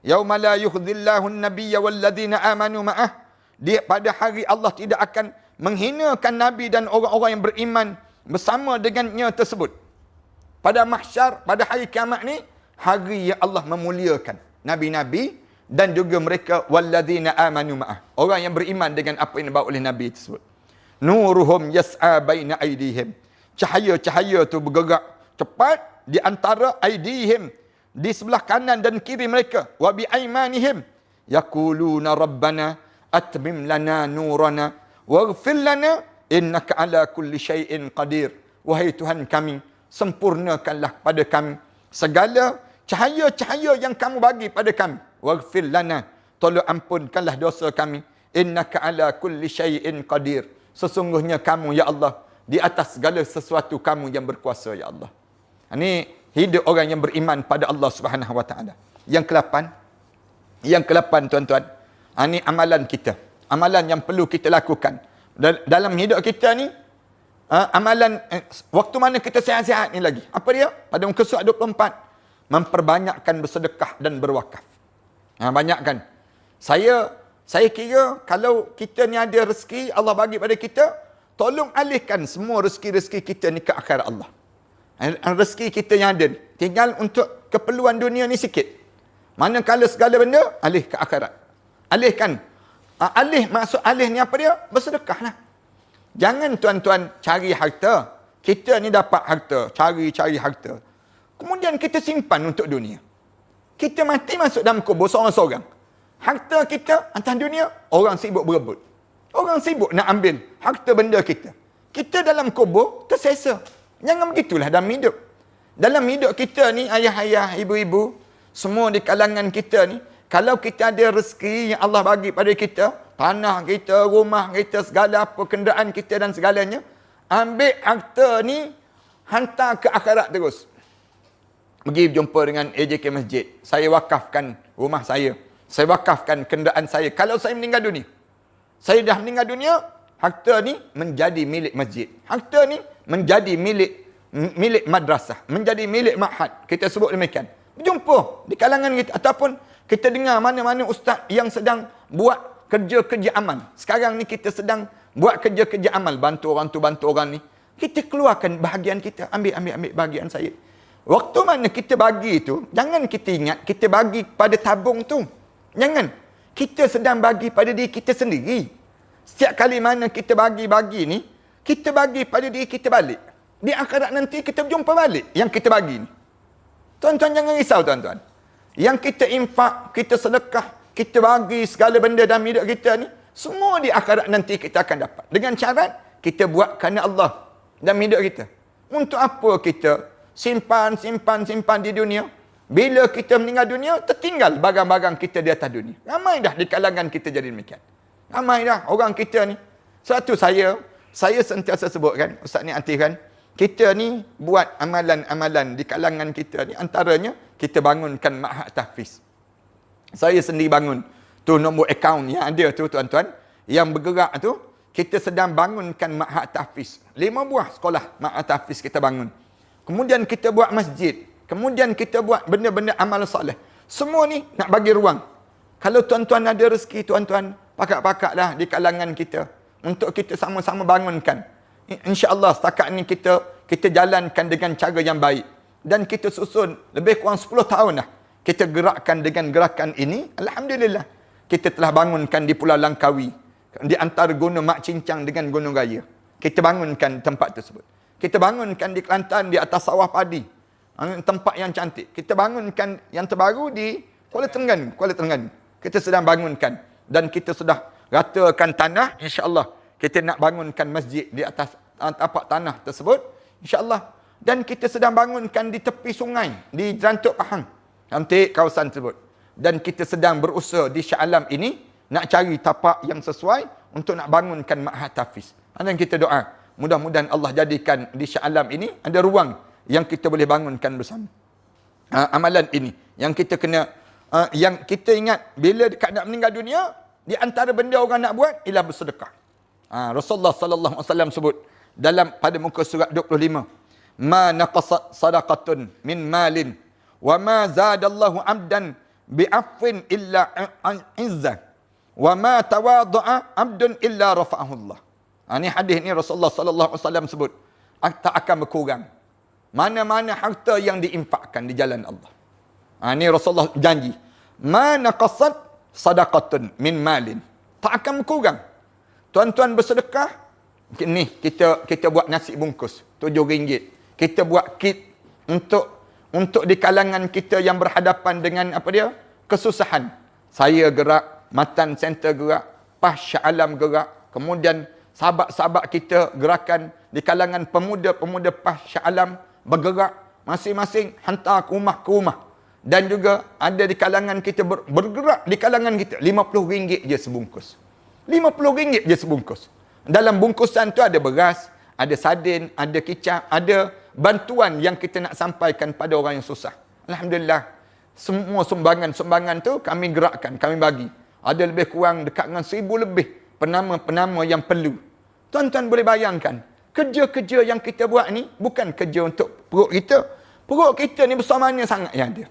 S1: Yauma la yukhzillahu an-nabiyya walladzina amanu ma'ah. Dia pada hari Allah tidak akan menghinakan Nabi dan orang-orang yang beriman bersama dengannya tersebut. Pada mahsyar, pada hari kiamat ni, hari yang Allah memuliakan Nabi-Nabi dan juga mereka walladzina amanu ma'ah. Orang yang beriman dengan apa yang dibawa oleh Nabi tersebut. Nuruhum yas'a baina aydihim. Cahaya-cahaya tu bergerak cepat di antara aydihim, di sebelah kanan dan kiri mereka. Wa bi aymanihim yaquluna rabbana atmim lana nurana waghfir lana innaka ala kulli syai'in qadir. Wahai Tuhan kami, sempurnakanlah pada kami segala cahaya-cahaya yang kamu bagi pada kami. Waghfir lana, tolong ampunkanlah dosa kami. innaka ala kulli syai'in qadir. Sesungguhnya kamu ya Allah di atas segala sesuatu kamu yang berkuasa ya Allah. Ini hidup orang yang beriman pada Allah Subhanahu wa taala. Yang ke-8 tuan-tuan. Ini amalan kita. Amalan yang perlu kita lakukan dalam hidup kita ni. Amalan waktu mana kita sihat-sihat ni lagi. Apa dia? Pada muka surat 24. Memperbanyakkan bersedekah dan berwakaf. Banyakkan. Saya kira kalau kita ni ada rezeki Allah bagi pada kita, tolong alihkan semua rezeki-rezeki kita ni ke akhirat Allah. Rezeki kita yang ada ni, tinggal untuk keperluan dunia ni sikit. Manakala segala benda alih ke akhirat. Alihkan. Maksud alih ni apa dia? Bersedekah lah. Jangan tuan-tuan cari harta. Kita ni dapat harta, cari harta. Kemudian kita simpan untuk dunia. Kita mati masuk dalam kubur seorang-seorang. Harta kita atas dunia, orang sibuk berebut. Orang sibuk nak ambil harta benda kita. Kita dalam kubur tersesa. Jangan begitulah dalam hidup. Dalam hidup kita ni, ayah-ayah, ibu-ibu, semua di kalangan kita ni, kalau kita ada rezeki yang Allah bagi pada kita, tanah kita, rumah kita, segala apa, kenderaan kita dan segalanya, ambil harta ni, hantar ke akhirat terus. Pergi jumpa dengan AJK Masjid. Saya wakafkan rumah saya. Saya wakafkan kenderaan saya. Kalau saya meninggal dunia, saya dah meninggal dunia, harta ni menjadi milik masjid. Harta ni menjadi milik madrasah. Menjadi milik ma'had. Kita sebut demikian. Berjumpa di kalangan kita. Ataupun kita dengar mana-mana ustaz yang sedang buat kerja-kerja amal. Sekarang ni kita sedang buat kerja-kerja amal. Bantu orang tu, bantu orang ni. Kita keluarkan bahagian kita. Ambil bahagian saya. Waktu mana kita bagi itu, jangan kita ingat kita bagi pada tabung tu. Jangan. Kita sedang bagi pada diri kita sendiri. Setiap kali mana kita bagi ni, kita bagi pada diri kita balik. Di akhirat nanti kita berjumpa balik yang kita bagi ni. Tuan-tuan jangan risau tuan-tuan. Yang kita infak, kita sedekah, kita bagi segala benda dalam hidup kita ni, semua di akhirat nanti kita akan dapat. Dengan syarat kita buat kerana Allah dalam hidup kita. Untuk apa kita simpan di dunia? Bila kita meninggal dunia, tertinggal barang-barang kita di atas dunia. Ramai dah di kalangan kita jadi demikian. Ramai dah orang kita ni. Satu saya sentiasa sebut kan, Ustaz ni aktif kan, kita ni buat amalan-amalan di kalangan kita ni, antaranya kita bangunkan ma'had tahfiz. Saya sendiri bangun. Tu nombor akaun yang ada tu tuan-tuan, yang bergerak tu, kita sedang bangunkan ma'had tahfiz. 5 buah sekolah ma'had tahfiz kita bangun. Kemudian kita buat masjid. Kemudian kita buat benda-benda amal soleh. Semua ni nak bagi ruang. Kalau tuan-tuan ada rezeki, tuan-tuan pakak-pakaklah di kalangan kita untuk kita sama-sama bangunkan. InsyaAllah setakat ni kita jalankan dengan cara yang baik. Dan kita susun lebih kurang 10 tahun dah. Kita gerakkan dengan gerakan ini. Alhamdulillah. Kita telah bangunkan di Pulau Langkawi. Di antara Gunung Mak Cincang dengan Gunung Raya. Kita bangunkan tempat tersebut. Kita bangunkan di Kelantan di atas sawah padi. Tempat yang cantik. Kita bangunkan yang terbaru di Kuala Terengganu. Kita sedang bangunkan. Dan kita sudah ratakan tanah. InsyaAllah kita nak bangunkan masjid di atas tapak tanah tersebut. InsyaAllah. Dan kita sedang bangunkan di tepi sungai. Di Jantuk Pahang. Cantik kawasan tersebut. Dan kita sedang berusaha di Shah Alam ini. Nak cari tapak yang sesuai untuk nak bangunkan ma'had tahfiz. Dan kita doa. Mudah-mudahan Allah jadikan di Shah Alam ini ada ruang yang kita boleh bangunkan bersama. Amalan ini yang kita kena, yang kita ingat bila dekat nak meninggal dunia, di antara benda orang nak buat ialah bersedekah. Rasulullah sallallahu alaihi wasallam sebut dalam pada muka surat 25, ma naqasat sadaqatun min malin wa ma zadallahu 'abdan bi'afwin illa izzah wa ma tawadha'a 'abdun illa rafa'ahu Allah. Ini hadis ni Rasulullah sallallahu alaihi wasallam sebut, tak akan berkurang mana-mana harta yang diinfakkan di jalan Allah. Ini Rasulullah janji, ma naqasat sadaqatun min malin, tak akan berkurang. Tuan-tuan bersedekah, ni kita buat nasi bungkus RM7. Kita buat kit untuk di kalangan kita yang berhadapan dengan apa dia? Kesusahan. Saya gerak, Matan Center gerak, PAS Shah Alam gerak, kemudian sahabat-sahabat kita gerakan di kalangan pemuda-pemuda PAS Shah Alam bergerak masing-masing hantar ke rumah. Dan juga ada di kalangan kita bergerak di kalangan kita RM50 je sebungkus. RM50 je sebungkus. Dalam bungkusan tu ada beras, ada sardin, ada kicap, ada bantuan yang kita nak sampaikan pada orang yang susah. Alhamdulillah. Semua sumbangan-sumbangan tu kami gerakkan, kami bagi. Ada lebih kurang dekat dengan 1,000 lebih penama-penama yang perlu. Tuan-tuan boleh bayangkan, kerja-kerja yang kita buat ni bukan kerja untuk perut kita. Perut kita ni besar mana sangat yang ada.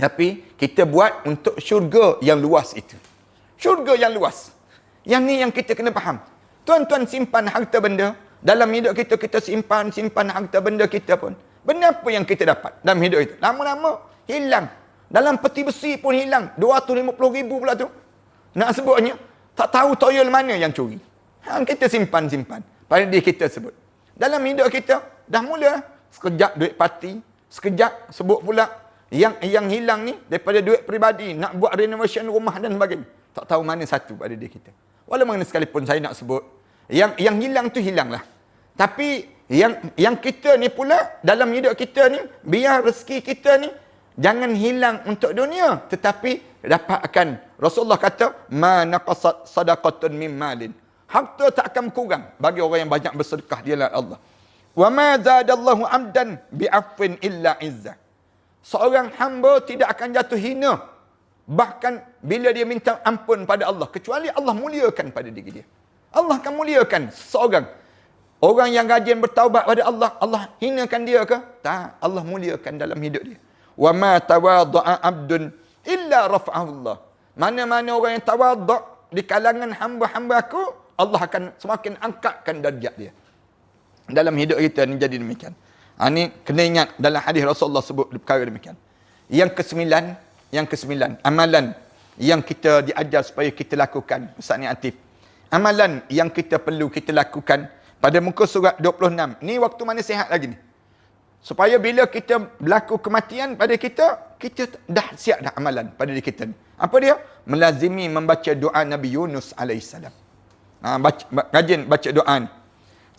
S1: Tapi kita buat untuk syurga yang luas itu. Syurga yang luas. Yang ni yang kita kena faham. Tuan-tuan simpan harta benda. Dalam hidup kita, kita simpan harta benda kita pun. Benda apa yang kita dapat dalam hidup itu? Lama-lama hilang. Dalam peti besi pun hilang. 250,000 pula tu. Nak sebutnya, tak tahu toyol mana yang curi. Kita simpan. Pada diri kita sebut. Dalam hidup kita, dah mula. Sekejap duit parti. Sekejap sebut pula. Yang hilang ni, daripada duit peribadi. Nak buat renovation rumah dan sebagainya. Tak tahu mana satu pada diri kita. Walau mana sekalipun saya nak sebut. Yang hilang tu hilanglah. Tapi yang kita ni pula, dalam hidup kita ni, biar rezeki kita ni, jangan hilang untuk dunia. Tetapi dapatkan. Rasulullah kata, ma naqasat sadaqatun min malin. Harta tak akan kurang bagi orang yang banyak bersedekah di jalan Allah. Wa ma zadallahu amdan bi'afwin illa izzah. Seorang hamba tidak akan jatuh hina. Bahkan bila dia minta ampun pada Allah. Kecuali Allah muliakan pada diri dia. Allah akan muliakan seorang. Orang yang rajin bertaubat pada Allah. Allah hinakan dia ke? Tak. Allah muliakan dalam hidup dia. Wa ma tawadha'a abdun illa rafa'ahu Allah. Mana-mana orang yang tawadha' di kalangan hamba-hamba aku, Allah akan semakin angkatkan darjat dia. Dalam hidup kita ni jadi demikian. Ini kena ingat dalam hadis Rasulullah sebut perkara demikian. Yang kesembilan, amalan yang kita diajar supaya kita lakukan. Ustaz ni Atif. Amalan yang kita perlu kita lakukan pada muka surat 26. Ni waktu mana sihat lagi ni. Supaya bila kita berlaku kematian pada kita, kita dah siap dah amalan pada diri kita ni. Apa dia? Melazimi membaca doa Nabi Yunus alaihissalam. Rajin baca doa ni.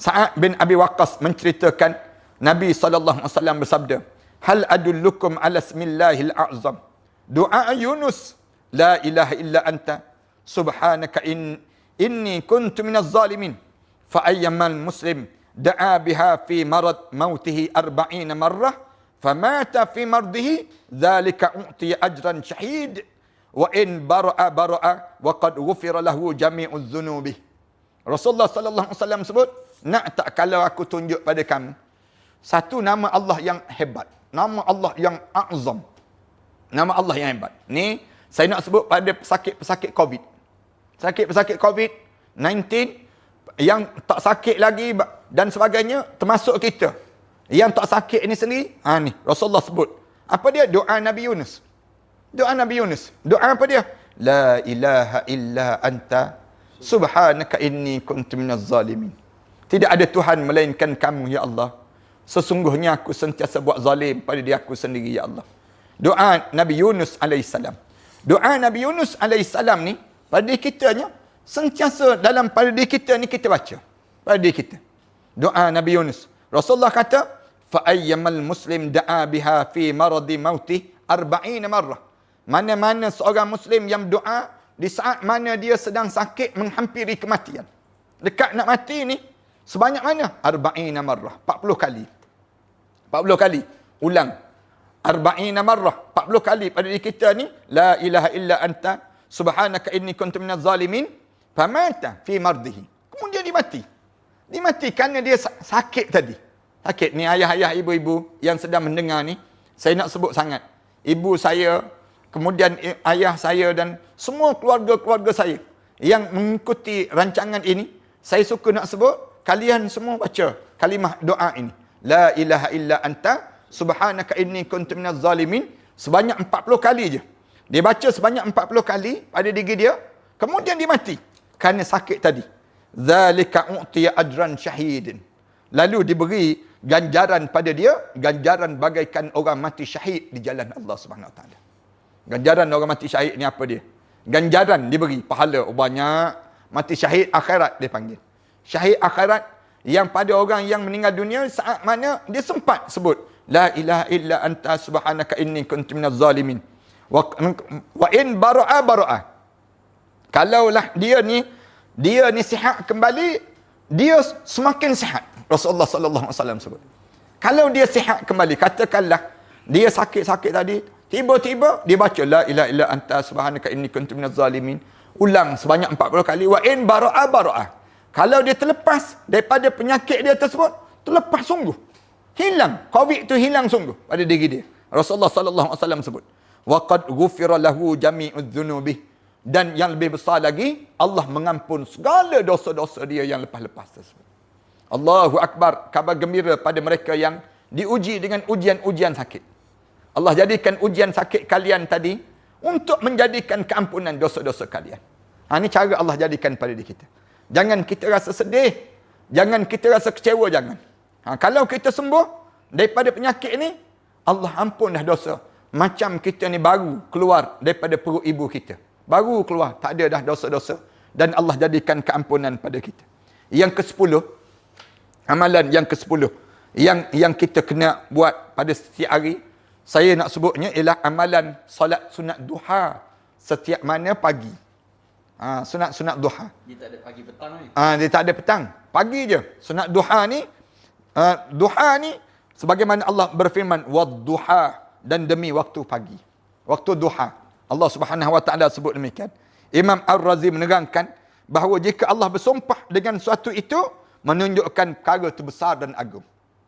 S1: Sa'ad bin Abi Waqqas menceritakan Nabi SAW bersabda, hal adullukum ala ismillahil a'zam. Doa Yunus, la ilaha illa anta subhanaka inni kuntu minaz zalimin. Fa ayyamal muslim da'a biha fi marad mautihi 40 marrah famata fi mardihi dhalika u'tiya ajran syahid wa in bara'a wa qad ghufira lahu jami'uz dhunubi. Rasulullah SAW sebut, nak tak kalau aku tunjuk pada kamu satu nama Allah yang hebat, nama Allah yang azam, nama Allah yang hebat. Ni saya nak sebut pada pesakit COVID. Pesakit COVID-19 yang tak sakit lagi dan sebagainya, termasuk kita. Yang tak sakit ini sendiri, ni Rasulullah sebut. Apa dia? Doa Nabi Yunus. Doa Nabi Yunus. Doa apa dia? La ilaha illa anta subhanaka inni kuntu minaz zalimin. Tidak ada Tuhan melainkan kamu, ya Allah. Sesungguhnya aku sentiasa buat zalim pada diri aku sendiri, ya Allah. Doa Nabi Yunus alaihissalam. Doa Nabi Yunus alaihissalam ni, pada diri kita ni, sentiasa dalam pada diri kita ni kita baca. Pada diri kita. Doa Nabi Yunus. Rasulullah kata, فَأَيَّمَا الْمُسْلِمْ دَعَى بِهَا فِي مَرَضِ مَوْتِهِ 40 marrah. Mana-mana seorang Muslim yang doa di saat mana dia sedang sakit menghampiri kematian. Dekat nak mati ni, sebanyak mana? 40 marrah. 40 kali. 40 kali. Ulang. 40 marrah. 40 kali pada diri kita ni. La ilaha illa anta. Subhanaka inni kuntu minaz zalimin. Famata fi mardihi. Kemudian dia mati. Dia mati kerana dia sakit tadi. Sakit ni ayah-ayah, ibu-ibu yang sedang mendengar ni. Saya nak sebut sangat. Ibu saya, kemudian ayah saya dan semua keluarga-keluarga saya yang mengikuti rancangan ini. Saya suka nak sebut, kalian semua baca kalimah doa ini. La ilaha illa anta subhanaka inni kuntu minaz zalimin. Sebanyak 40 kali je. Dia baca sebanyak 40 kali pada diri dia. Kemudian dia mati. Kerana sakit tadi. Zalika u'tiya ajran syahidin. Lalu diberi ganjaran pada dia. Ganjaran bagaikan orang mati syahid di jalan Allah SWT. Ganjaran orang mati syahid ni apa dia? Ganjaran diberi. Pahala banyak. Mati syahid akhirat dia panggil. Syahid akhirat yang pada orang yang meninggal dunia saat mana dia sempat sebut la ilaha illa anta subhanaka inni kuntu minaz zalimin wa in bara'a. Kalaulah dia ni dia ni sihat kembali, dia semakin sihat. Rasulullah sallallahu alaihi wasallam sebut. Kalau dia sihat kembali, katakanlah dia sakit-sakit tadi, tiba-tiba dia baca la ilaha illa anta subhanaka inni kuntu minaz zalimin, ulang sebanyak 40 kali, wa in bara'a. Kalau dia terlepas daripada penyakit dia tersebut, terlepas sungguh. Hilang. Covid tu hilang sungguh pada diri dia. Rasulullah sallallahu alaihi wasallam sebut, wa qad ghufira lahu jami'udz dzunubi. Dan yang lebih besar lagi, Allah mengampun segala dosa-dosa dia yang lepas-lepas tersebut. Allahu akbar. Kabar gembira pada mereka yang diuji dengan ujian-ujian sakit. Allah jadikan ujian sakit kalian tadi untuk menjadikan keampunan dosa-dosa kalian. Ini cara Allah jadikan pada diri kita. Jangan kita rasa sedih. Jangan kita rasa kecewa, jangan. Kalau kita sembuh daripada penyakit ini, Allah ampun dah dosa. Macam kita ni baru keluar daripada perut ibu kita. Baru keluar, tak ada dah dosa-dosa. Dan Allah jadikan keampunan pada kita. Yang ke-10, amalan yang ke-10 yang kita kena buat pada setiap hari, saya nak sebutnya ialah amalan solat sunat duha setiap mana pagi. Sunat duha.
S2: Dia tak ada pagi petang ni.
S1: Dia tak ada petang. Pagi je. Sunat duha ni sebagaimana Allah berfirman wadduha, dan demi waktu pagi. Waktu duha. Allah Subhanahu wa taala sebut demikian. Imam Ar-Razi menerangkan bahawa jika Allah bersumpah dengan sesuatu itu, menunjukkan perkara terbesar dan agung.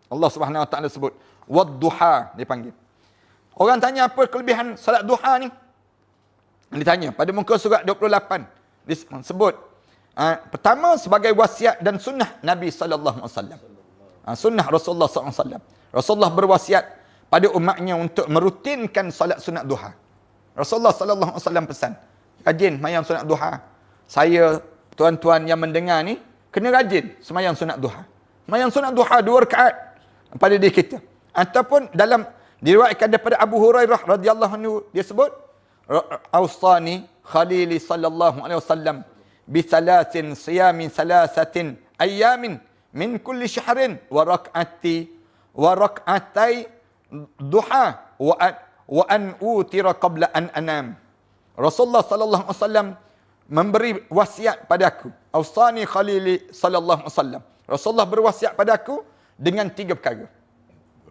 S1: Allah Subhanahu wa taala sebut wadduha, dia panggil. Orang tanya apa kelebihan salat duha ni? Ditanya pada muka surat 28. Disebut pertama sebagai wasiat dan sunnah Nabi sallallahu alaihi wasallam. Sunnah Rasulullah sallallahu alaihi wasallam. Rasulullah berwasiat pada umatnya untuk merutinkan solat sunat duha. Rasulullah sallallahu alaihi wasallam pesan, rajin sembahyang sunat duha. Saya, tuan-tuan yang mendengar ni, kena rajin sembahyang sunat duha. Sembahyang sunat duha 2 rakaat pada diri kita. Ataupun dalam diriwayatkan daripada Abu Hurairah radhiyallahu anhu, dia sebut Awsani Khalili sallallahu alaihi wasallam bi thalathin siyamin thalathatin ayamin min kulli syahrin wa rak'atai duha wa an utira qabla an anam. Rasulullah sallallahu alaihi wasallam memberi wasiat padaku. Awsani Khalili sallallahu alaihi wasallam. Rasulullah berwasiat padaku dengan 3 perkara.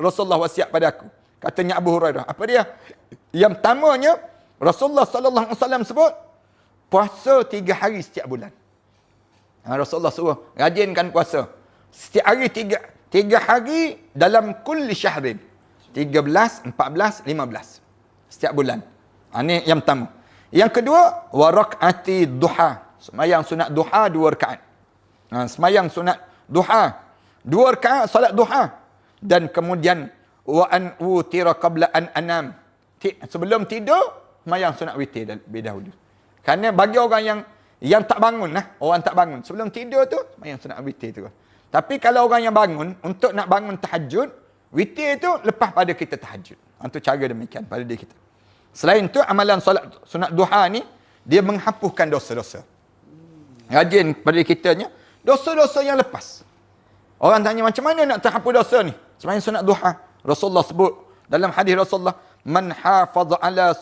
S1: Rasulullah wasiat padaku. Katanya Abu Hurairah. Apa dia? Yang pertamanya, Rasulullah sallallahu alaihi wasallam sebut puasa 3 hari setiap bulan. Rasulullah suruh rajinkan puasa. Setiap hari 3 hari dalam kulli syahrin. 13, 14, 15. Setiap bulan. Ini yang pertama. Yang kedua, wa rak'ati duha. Sembahyang sunat duha 2 rakaat. Sembahyang sunat duha 2 rakaat salat duha. Dan kemudian wa an utira qabla an anam. Sebelum tidur, sembahyang sunat witir lebih dahulu. Kerana bagi orang yang tak bangun orang tak bangun sebelum tidur tu, sembahyang sunat witir tu. Tapi kalau orang yang bangun untuk nak bangun tahajud, witir tu lepas pada kita tahajud. Itu cara demikian pada diri kita. Selain tu, amalan solat sunat duha ni, dia menghapuskan dosa-dosa. Rajin pada kitanya dosa-dosa yang lepas. Orang tanya macam mana nak terhapus dosa ni? Sembahyang sunat duha. Rasulullah sebut dalam hadis Rasulullah, man hafaza ala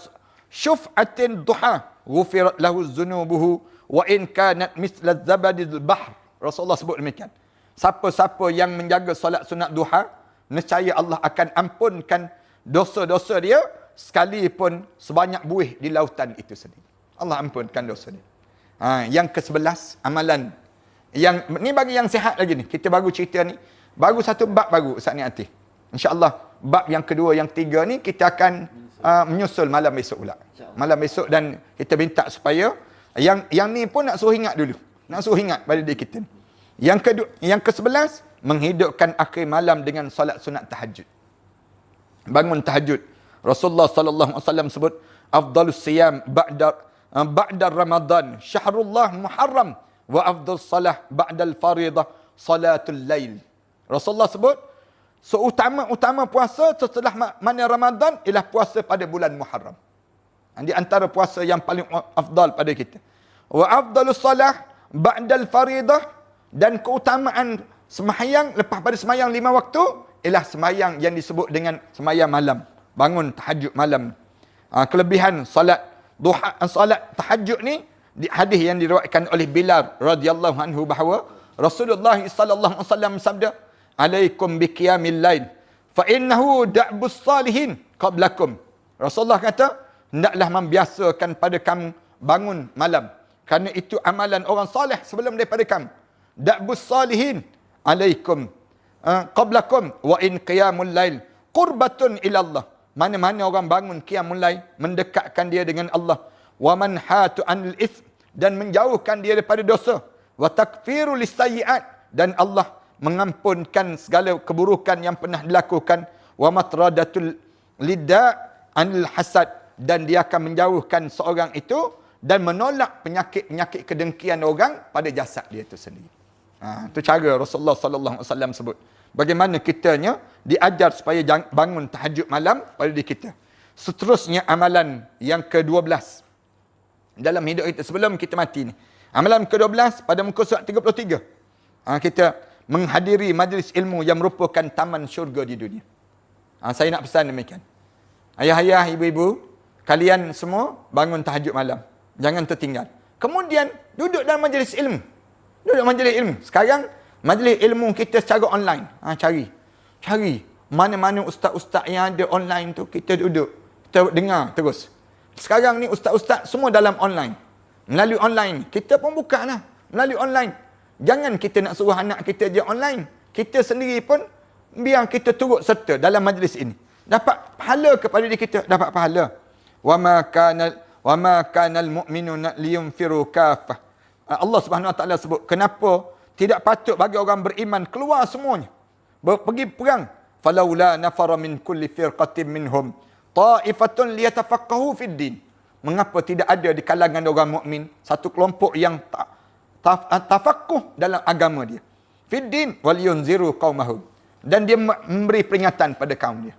S1: syuf'atin duha ghufirat lahu dzunubuhu wa in kanat misla zabadil bahr. Rasulullah sebut demikian. Siapa-siapa yang menjaga solat sunat duha, nescaya Allah akan ampunkan dosa-dosa dia sekalipun sebanyak buih di lautan itu sendiri. Allah ampunkan dosa dia. Yang ke-11 amalan yang ni bagi yang sihat lagi ni. Kita baru cerita ni, baru satu bab baru Ustaz ni Atif. Insya-Allah bab yang kedua, yang ketiga ni kita akan menyusul malam besok pula. Malam besok, dan kita minta supaya yang ni pun nak suruh ingat dulu. Nak suruh ingat pada diri kita. Yang kedua, yang ke-11, menghidupkan akhir malam dengan solat sunat tahajud. Bangun tahajud. Rasulullah sallallahu alaihi wasallam sebut afdalus siyam ba'da Ramadan syahrullah Muharram wa afdalus salah ba'dal faridah salatul lail. Rasulullah sebut seutama-utama puasa setelah mana Ramadan ialah puasa pada bulan Muharram. Di antara puasa yang paling afdal pada kita. Wa afdalus salah ba'dal faridah, dan keutamaan sembahyang lepas pada sembahyang 5 waktu ialah sembahyang yang disebut dengan sembahyang malam. Bangun tahajud malam. Kelebihan solat duha, solat tahajud ni di hadis yang diriwayatkan oleh Bilal radhiyallahu anhu bahawa Rasulullah sallallahu alaihi wasallam sabda, "Alaikum biqiyamil lail, fa innahu da'bus salihin qablakum." Rasulullah kata, hendaklah membiasakan pada kamu bangun malam, kerana itu amalan orang soleh sebelum daripada kamu. Da'bus salihin alaikum qablakum wa in qiyamul lail qurbatun ila Allah. Mana-mana orang bangun qiyamul lail mendekatkan dia dengan Allah. Wa manhatu anil its, dan menjauhkan dia daripada dosa. Wa takfiru lisayyi'at, dan Allah mengampunkan segala keburukan yang pernah dilakukan. Wa matradatul lidda anil hasad, dan dia akan menjauhkan seorang itu dan menolak penyakit-penyakit kedengkian orang pada jasad dia itu sendiri. Itu cara Rasulullah sallallahu alaihi wasallam sebut. Bagaimana kitanya diajar supaya bangun tahajud malam pada diri kita. Seterusnya amalan yang ke-12 dalam hidup kita sebelum kita mati ni. Amalan ke-12 pada muka surat 33. Kita menghadiri majlis ilmu yang merupakan taman syurga di dunia. Saya nak pesan demikian. Ayah-ayah, ibu-ibu, kalian semua bangun tahajud malam. Jangan tertinggal. Kemudian duduk dalam majlis ilmu. Duduk majlis ilmu. Sekarang majlis ilmu kita secara online. Cari. Mana-mana ustaz-ustaz yang ada online tu, kita duduk. Kita dengar terus. Sekarang ni ustaz-ustaz semua dalam online. Melalui online. Kita pun buka lah. Melalui online. Jangan kita nak suruh anak kita je online. Kita sendiri pun biar kita turut serta dalam majlis ini. Dapat pahala kepada diri kita. Dapat pahala. Wa ma kanal mu'minuna liyunfiru kaffah. Allah Subhanahu wa taala sebut, kenapa tidak patut bagi orang beriman keluar semuanya pergi perang. Falaula nafara min kulli firqatin minhum ta'ifatun liyatafaqahu fid din. Mengapa tidak ada di kalangan orang mukmin satu kelompok yang tafaqquh dalam agama dia. Fid din wal yunziru qaumahum. Dan dia memberi peringatan pada kaum dia.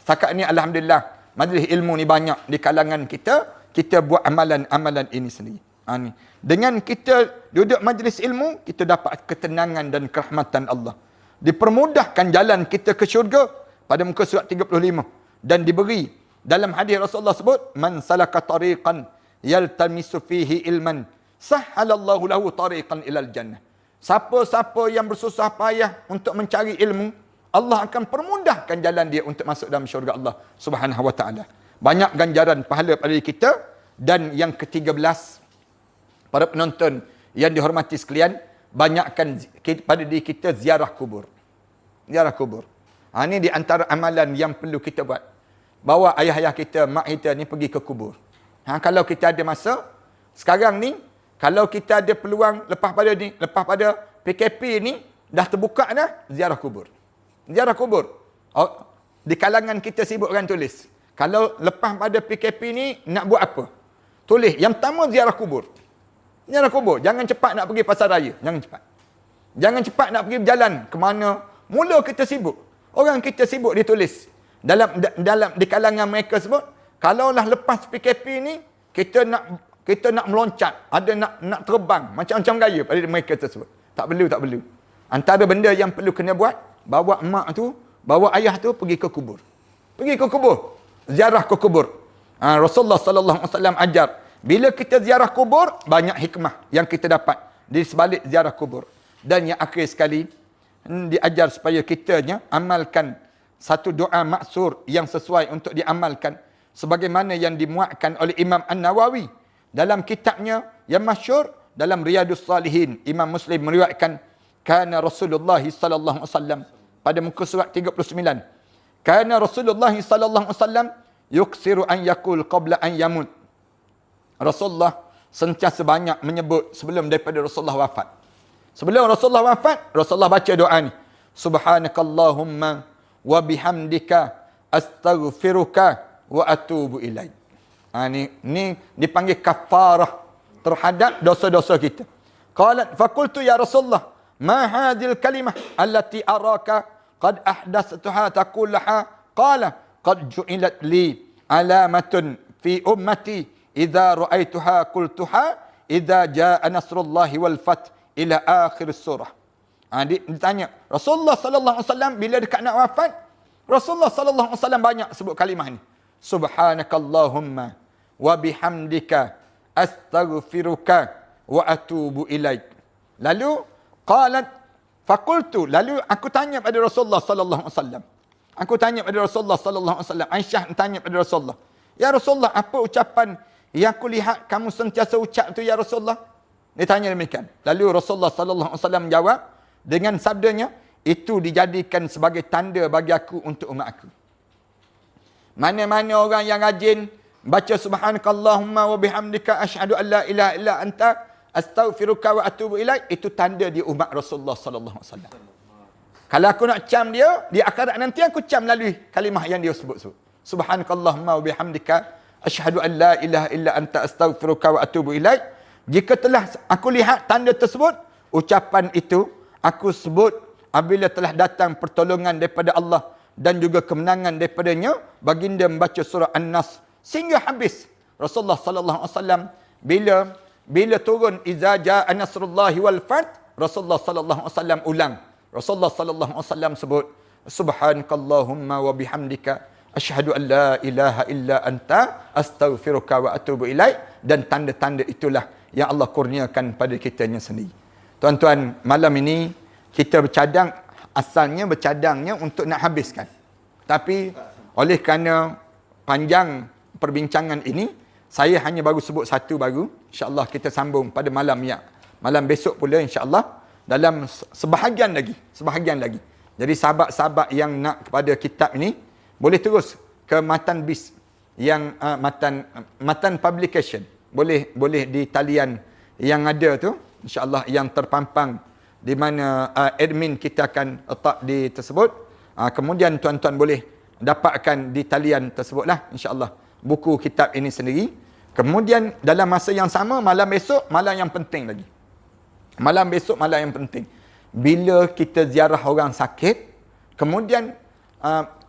S1: Setakat ni alhamdulillah majlis ilmu ni banyak di kalangan kita. Kita buat amalan-amalan ini sendiri. Ni. Dengan kita duduk majlis ilmu, kita dapat ketenangan dan kerahmatan Allah. Dipermudahkan jalan kita ke syurga pada muka surat 35. Dan diberi dalam hadis Rasulullah sebut, "Man salaka tariqan yaltamisu fihi ilman, sahhalallahu lahu tariqan ilal jannah." Siapa-siapa yang bersusah payah untuk mencari ilmu, Allah akan permudahkan jalan dia untuk masuk dalam syurga Allah Subhanahu wa taala. Banyak ganjaran pahala pada diri kita. Dan yang ke-13, para penonton yang dihormati sekalian, banyakkan pada diri kita ziarah kubur. Ziarah kubur. Ini di antara amalan yang perlu kita buat. Bawa ayah-ayah kita, mak kita ni pergi ke kubur. Kalau kita ada masa, sekarang ni, kalau kita ada peluang lepas pada PKP ni, dah terbuka dah, ziarah kubur. Ziarah kubur. Di kalangan kita sibuk orang tulis. Kalau lepas pada PKP ni, nak buat apa? Tulis. Yang pertama, ziarah kubur. Ziarah kubur. Jangan cepat nak pergi pasar raya. Jangan cepat. Jangan cepat nak pergi berjalan ke mana. Mula kita sibuk. Orang kita sibuk dia tulis. Di kalangan mereka sebut, kalaulah lepas PKP ni, kita nak meloncat. Ada nak terbang. Macam-macam gaya pada mereka tersebut. Tak perlu. Antara benda yang perlu kena buat, bawa mak tu, bawa ayah tu pergi ke kubur. Pergi ke kubur. Ziarah ke kubur. Rasulullah sallallahu alaihi wasallam ajar, bila kita ziarah kubur, banyak hikmah yang kita dapat di sebalik ziarah kubur. Dan yang akhir sekali, diajar supaya kitanya amalkan satu doa maksur yang sesuai untuk diamalkan. Sebagaimana yang dimuatkan oleh Imam An-Nawawi dalam kitabnya yang masyhur dalam Riyadus Salihin. Imam Muslim meriwayatkan, kana Rasulullah sallallahu alaihi wasallam pada muka surat 39. Kana Rasulullah sallallahu alaihi wasallam yuksiru an yakul qabla an yamut. Rasulullah sentiasa banyak menyebut sebelum daripada Rasulullah wafat. Sebelum Rasulullah wafat, Rasulullah baca doa ni. Subhanakallahumma wa bihamdika astaghfiruka wa atubu ilaik. Ni dipanggil kafarah terhadap dosa-dosa kita. Qalat faqultu ya Rasulullah, ma hadhil kalimah allati araka qad ahdathtuha taqullaha? Qala qad ju'ilat li alamatun fi ummati idza ra'aituha qultuha idza jaa nasrullahi wal fath ila akhir surah. Ditanya Rasulullah sallallahu alaihi wasallam bila dekat nak wafat, Rasulullah sallallahu alaihi wasallam banyak sebut kalimah ni. Subhanakallahumma wa bihamdika astaghfiruka wa atubu ilaik. Lalu qalat faqultu, lalu aku tanya pada Rasulullah sallallahu alaihi wasallam. Aku tanya pada Rasulullah sallallahu alaihi wasallam. Aisyah tanya pada Rasulullah, "Ya Rasulullah, apa ucapan yang aku lihat kamu sentiasa ucap tu ya Rasulullah?" Dia tanya demikian. Lalu Rasulullah sallallahu alaihi wasallam jawab dengan sabdanya, "Itu dijadikan sebagai tanda bagi aku untuk umat aku." Mana-mana orang yang rajin baca subhanakallahumma wa bihamdika asyhadu an la ilaha illa anta astaghfiruka wa atubu ilaik, itu tanda dia umat Rasulullah sallallahu alaihi wasallam. Kalau aku nak cam dia, di akhirat nanti aku cam lalui kalimah yang dia sebut. Subhanakallahumma wa bihamdika asyhadu an la ilaha illa anta astaghfiruka wa atubu ilaik. Jika telah aku lihat tanda tersebut, ucapan itu aku sebut apabila telah datang pertolongan daripada Allah dan juga kemenangan daripadanya, baginda membaca surah An-Nas sehingga habis. Rasulullah sallallahu alaihi wasallam bila turun iza jaa nasrullahi wal fath, Rasulullah sallallahu alaihi wasallam ulang. Rasulullah sallallahu alaihi wasallam sebut subhanakallahumma wa bihamdika asyhadu an la ilaha illa anta astaghfiruka wa atubu ilaik, dan tanda-tanda itulah yang Allah kurniakan pada kitanya sendiri. Tuan-tuan, malam ini kita asalnya bercadangnya untuk nak habiskan. Tapi oleh kerana panjang perbincangan ini, saya hanya baru sebut satu baru. InsyaAllah kita sambung pada malam besok pula insyaAllah dalam sebahagian lagi. Jadi sahabat-sahabat yang nak kepada kitab ini boleh terus ke Matan Bis yang Matan Publication. Boleh di talian yang ada tu insyaAllah, yang terpampang di mana admin kita akan letak di tersebut. Kemudian tuan-tuan boleh dapatkan di talian tersebutlah insyaAllah buku kitab ini sendiri. Kemudian dalam masa yang sama, malam besok malam yang penting lagi. Bila kita ziarah orang sakit, kemudian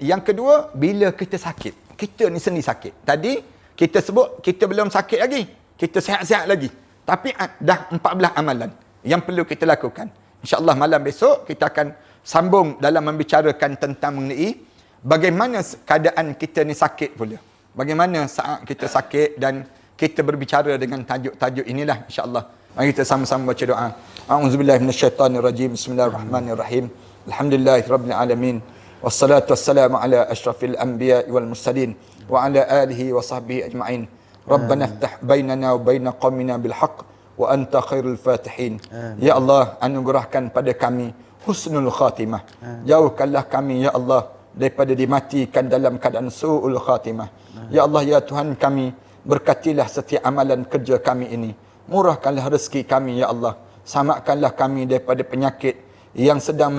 S1: yang kedua, bila kita sakit. Kita ni sendiri sakit. Tadi kita sebut kita belum sakit lagi, kita sihat-sihat lagi. Tapi dah 14 amalan yang perlu kita lakukan. InsyaAllah malam besok kita akan sambung dalam membicarakan tentang mengenai bagaimana keadaan kita ni sakit pula. Bagaimana saat kita sakit, dan kita berbicara dengan tajuk-tajuk inilah insyaAllah. Mari kita sama-sama baca doa. A'udzubillahi minasyaitanirrajim. Bismillahirrahmanirrahim. Alhamdulillahirabbil alamin. Wassalatu wassalamu ala asyrafil anbiya'i wal mursalin wa ala alihi wa sahbihi ajma'in. Rabbana iftah bainana wa baina qaumina bil haqq wa anta khairul fatihin. Ya Allah, anugerahkan pada kami husnul khatimah. Jauhkanlah kami ya Allah daripada dimatikan dalam keadaan su'ul khatimah. Ya Allah, ya Tuhan kami, berkatilah setiap amalan kerja kami ini. Murahkanlah rezeki kami ya Allah. Samakanlah kami daripada penyakit yang sedang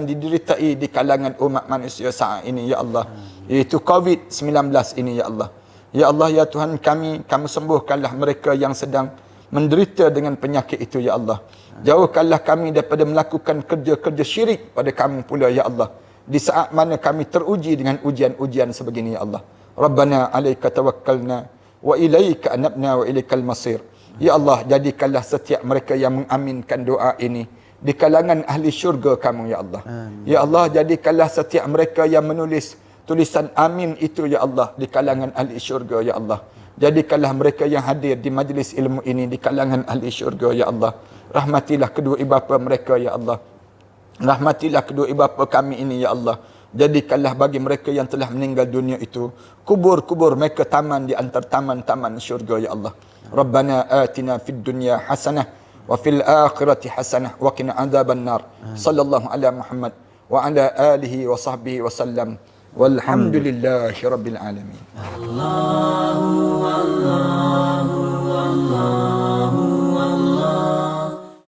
S1: dideritai di kalangan umat manusia saat ini ya Allah, iaitu COVID-19 ini ya Allah. Ya Allah, ya Tuhan kami sembuhkanlah mereka yang sedang menderita dengan penyakit itu ya Allah. Jauhkanlah kami daripada melakukan kerja-kerja syirik pada kami pula ya Allah, di saat mana kami teruji dengan ujian-ujian sebegini ya Allah. Rabbana alaika tawakkalna wa ilaika anabna wa ilaikal masir. Ya Allah, jadikanlah setiap mereka yang mengaminkan doa ini di kalangan ahli syurga kamu ya Allah. Ya Allah, jadikanlah setiap mereka yang menulis tulisan amin itu ya Allah di kalangan ahli syurga ya Allah. Jadikanlah mereka yang hadir di majlis ilmu ini di kalangan ahli syurga ya Allah. Rahmatilah kedua ibu bapa mereka ya Allah. Rahmatilah kedua ibu bapa kami ini ya Allah. Jadikanlah bagi mereka yang telah meninggal dunia itu kubur-kubur mereka taman di antara taman-taman syurga ya Allah. Rabbana atina fid dunya hasanah wa fil akhirati hasanah wa qina adzaban nar. Sallallahu ala Muhammad wa ala alihi wa sahbihi wa sallam. Walhamdulillahi rabbil alamin.